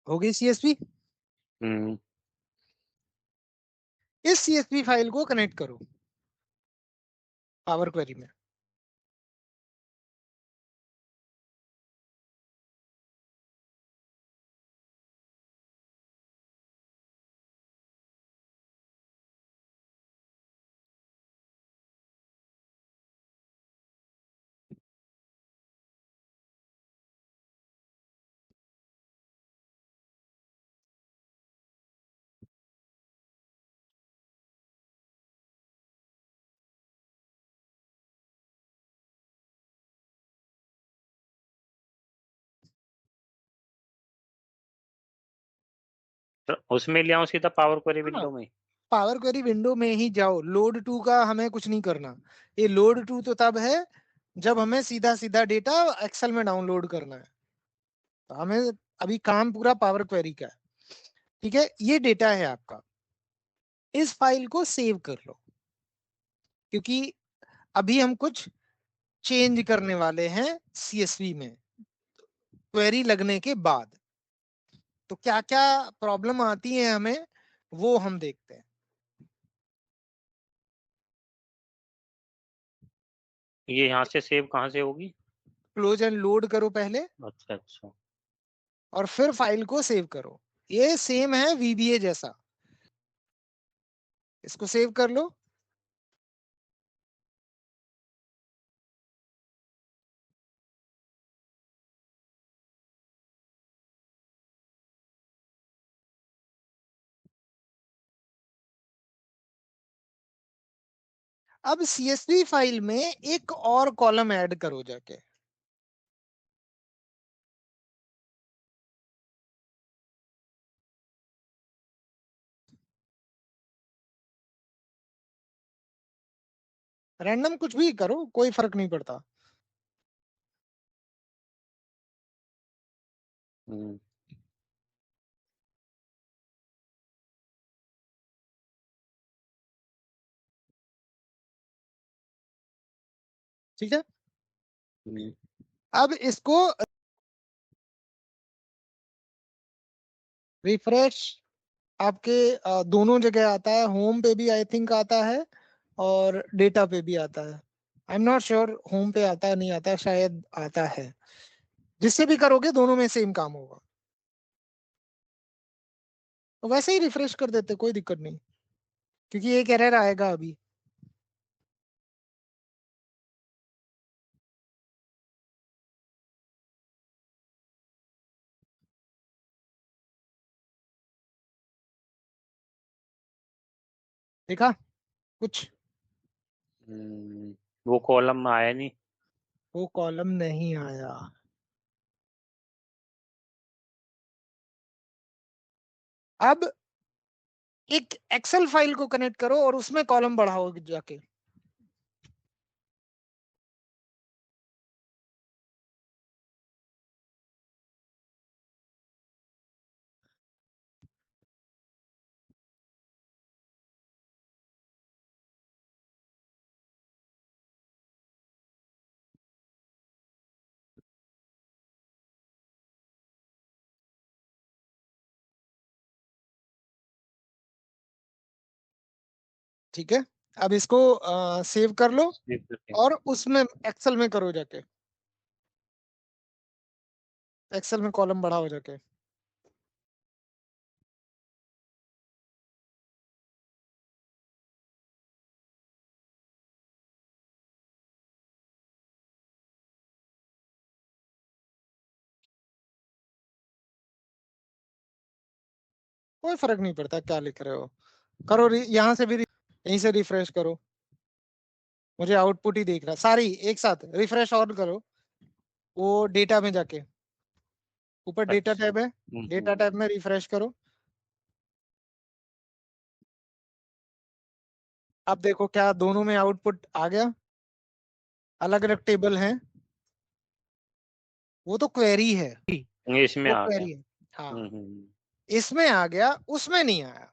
हो गई सीएसवी। हम्म। इस सीएसवी फाइल को कनेक्ट करो पावर क्वेरी में। तो उसमें ले आओ सीधा पावर क्वेरी हाँ, विंडो में। पावर क्वेरी विंडो में ही जाओ। लोड टू का हमें कुछ नहीं करना। ये लोड टू तो तब है जब हमें सीधा सीधा डेटा एक्सेल में डाउनलोड करना है। तो हमें अभी काम पूरा पावर क्वेरी का है। ठीक है, ये डेटा है आपका। इस फाइल को सेव कर लो, क्योंकि अभी हम कुछ चेंज करने वाले हैं सीएसवी में क्वेरी लगने के बाद। तो क्या क्या प्रॉब्लम आती है हमें, वो हम देखते हैं। ये यहाँ से सेव कहाँ से होगी? क्लोज एंड लोड करो पहले, अच्छा अच्छा। और फिर फाइल को सेव करो। ये सेम है वीबीए जैसा। इसको सेव कर लो। अब सीएसवी फाइल में एक और कॉलम ऐड करो जाके। रैंडम कुछ भी करो, कोई फर्क नहीं पड़ता। हम्म। ठीक है, हम्म। अब इसको रिफ्रेश। आपके दोनों जगह आता है, होम पे भी आई थिंक आता है और डेटा पे भी आता है। I am not sure home पे आता है नहीं आता है, शायद आता है। जिससे भी करोगे दोनों में सेम काम होगा। तो वैसे ही रिफ्रेश कर देते, कोई दिक्कत नहीं, क्योंकि एक एरर आएगा अभी। देखा कुछ? वो कॉलम में आया नहीं। वो कॉलम नहीं आया। अब एक एक्सेल फाइल को कनेक्ट करो और उसमें कॉलम बढ़ाओ जाके। ठीक है, अब इसको सेव कर लो सेव करके। और उसमें एक्सेल में करो जाके। एक्सेल में कॉलम बढ़ाओ जाके। कोई फर्क नहीं पड़ता क्या लिख रहे हो। करो, यहाँ से भी यहीं से रिफ्रेश करो। मुझे आउटपुट ही देखना, सारी एक साथ रिफ्रेश और करो। वो डेटा में जाके ऊपर डेटा अच्छा। टैब है, डेटा टैब में रिफ्रेश करो। अब देखो क्या दोनों में आउटपुट आ गया। अलग अलग टेबल हैं। वो तो क्वेरी है, इसमें वो आ गया। क्वेरी है। हाँ, हम्म। इसमें आ गया, उसमें नहीं आया।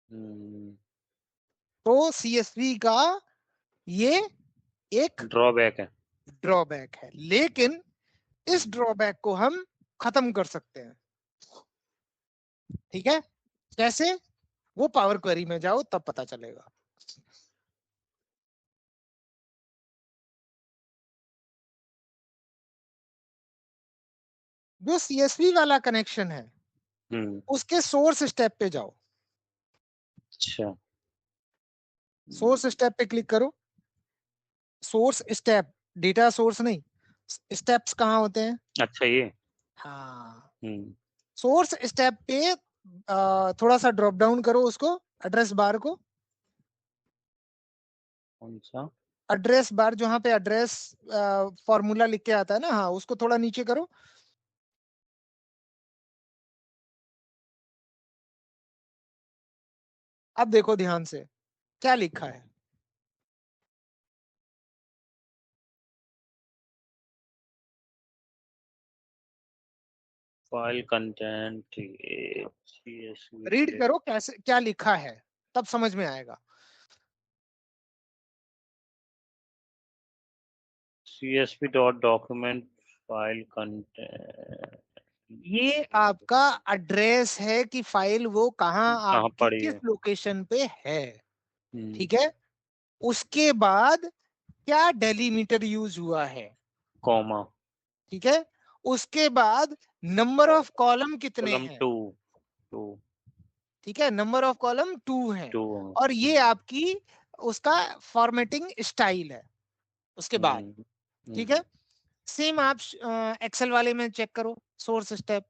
हम्म। तो सीएसवी का ये एक ड्रॉबैक है। ड्रॉबैक है, लेकिन इस ड्रॉबैक को हम खत्म कर सकते हैं। ठीक है, कैसे? वो पावर क्वेरी में जाओ तब पता चलेगा। जो सीएसवी वाला कनेक्शन है उसके सोर्स स्टेप पे जाओ। अच्छा। सोर्स स्टेप पे क्लिक करो। सोर्स स्टेप, डेटा सोर्स नहीं। स्टेप्स कहाँ होते हैं? अच्छा ये। हाँ, हम्म। सोर्स स्टेप पे थोड़ा सा ड्रॉप डाउन करो उसको, एड्रेस बार को। कौन सा? एड्रेस बार जहाँ पे एड्रेस फॉर्मूला लिख के आता है ना, हाँ उसको थोड़ा नीचे करो। अब देखो ध्यान से क्या लिखा है। फाइल कंटेंट रीड करो कैसे क्या लिखा है, तब समझ में आएगा। CSV dot document file content, ये आपका एड्रेस है कि फाइल वो कहाँ आपकी पड़ी किस है। लोकेशन पे है, ठीक है। उसके बाद क्या डेलीमीटर यूज हुआ है, कॉमा, ठीक है। उसके बाद नंबर ऑफ कॉलम कितने कॉलम हैं, 2 ठीक है, नंबर ऑफ कॉलम 2 है। 2। और ये आपकी उसका फॉर्मेटिंग स्टाइल है। उसके बाद ठीक है, सेम आप एक्सेल वाले में चेक करो सोर्स स्टेप।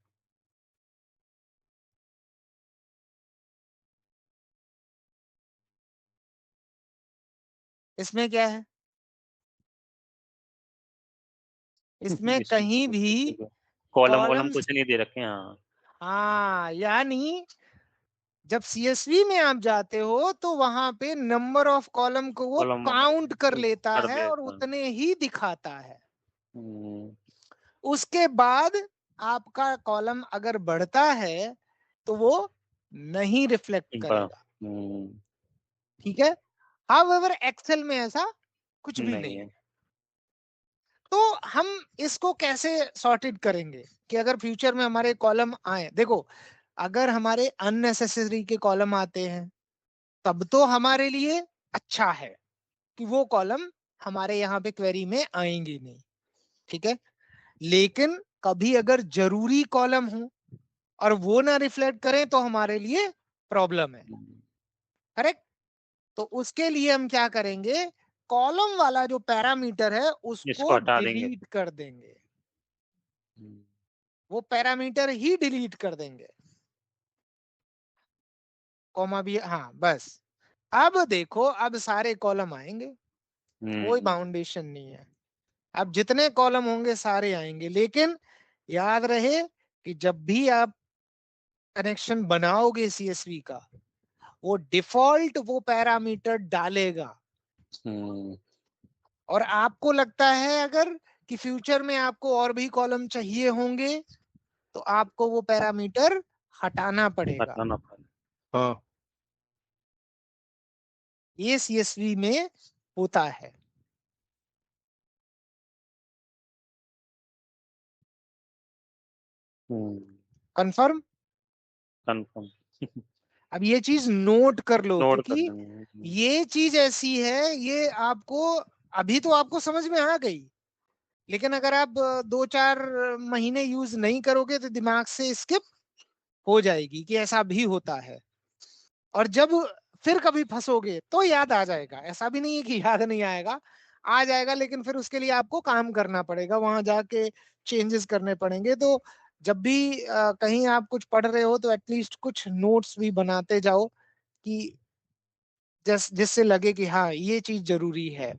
इसमें क्या है, इसमें कहीं भी कॉलम वॉलम कॉलम्स, कुछ नहीं दे रखे। हाँ, हाँ यानी जब सीएसवी में आप जाते हो तो वहां पे नंबर ऑफ कॉलम को वो कॉलम काउंट कर लेता कर है और देता। उतने ही दिखाता है। हम्म, उसके बाद आपका कॉलम अगर बढ़ता है तो वो नहीं रिफ्लेक्ट करेगा, हम्म, ठीक है। हाउएवर एक्सेल में ऐसा कुछ भी नहीं नहीं है। है। तो हम इसको कैसे सॉर्टेड करेंगे कि अगर फ्यूचर में हमारे कॉलम आए, देखो अगर हमारे अननेसेसरी के कॉलम आते हैं तब तो हमारे लिए अच्छा है कि वो कॉलम हमारे यहाँ पे क्वेरी में आएंगे नहीं, ठीक है। लेकिन कभी अगर जरूरी कॉलम हो और वो ना रिफ्लेक्ट करें तो हमारे लिए प्रॉब्लम है, करेक्ट। तो उसके लिए हम क्या करेंगे, कॉलम वाला जो पैरामीटर है इसको उसको हटा देंगे। डिलीट कर देंगे, वो पैरामीटर ही डिलीट कर देंगे। कॉमा भी, हाँ बस। अब देखो अब सारे कॉलम आएंगे, कोई बाउंडेशन नहीं है। अब जितने कॉलम होंगे सारे आएंगे, लेकिन याद रहे कि जब भी आप कनेक्शन बनाओगे सीएसवी का, वो डिफॉल्ट वो पैरामीटर डालेगा। और आपको लगता है अगर कि फ्यूचर में आपको और भी कॉलम चाहिए होंगे तो आपको वो पैरामीटर हटाना पड़ेगा। हटाना पड़ेगा। हाँ, ये सीएसवी में होता है। कंफर्म। कंफर्म। अब ये चीज नोट कर लो नोट कर क्योंकि लेंगे। ये चीज ऐसी है, ये आपको अभी तो आपको समझ में आ गई, लेकिन अगर आप 2-4 महीने यूज नहीं करोगे तो दिमाग से स्किप हो जाएगी कि ऐसा भी होता है। और जब फिर कभी फंसोगे तो याद आ जाएगा, ऐसा भी नहीं है कि याद नहीं आएगा, आ जाएगा, लेकिन फिर उसके लिए आपको काम करना पड़ेगा, वहां जाके चेंजेस करने पड़ेंगे। तो जब भी कहीं आप कुछ पढ़ रहे हो तो एटलीस्ट कुछ नोट्स भी बनाते जाओ कि जिससे लगे कि हाँ ये चीज जरूरी है।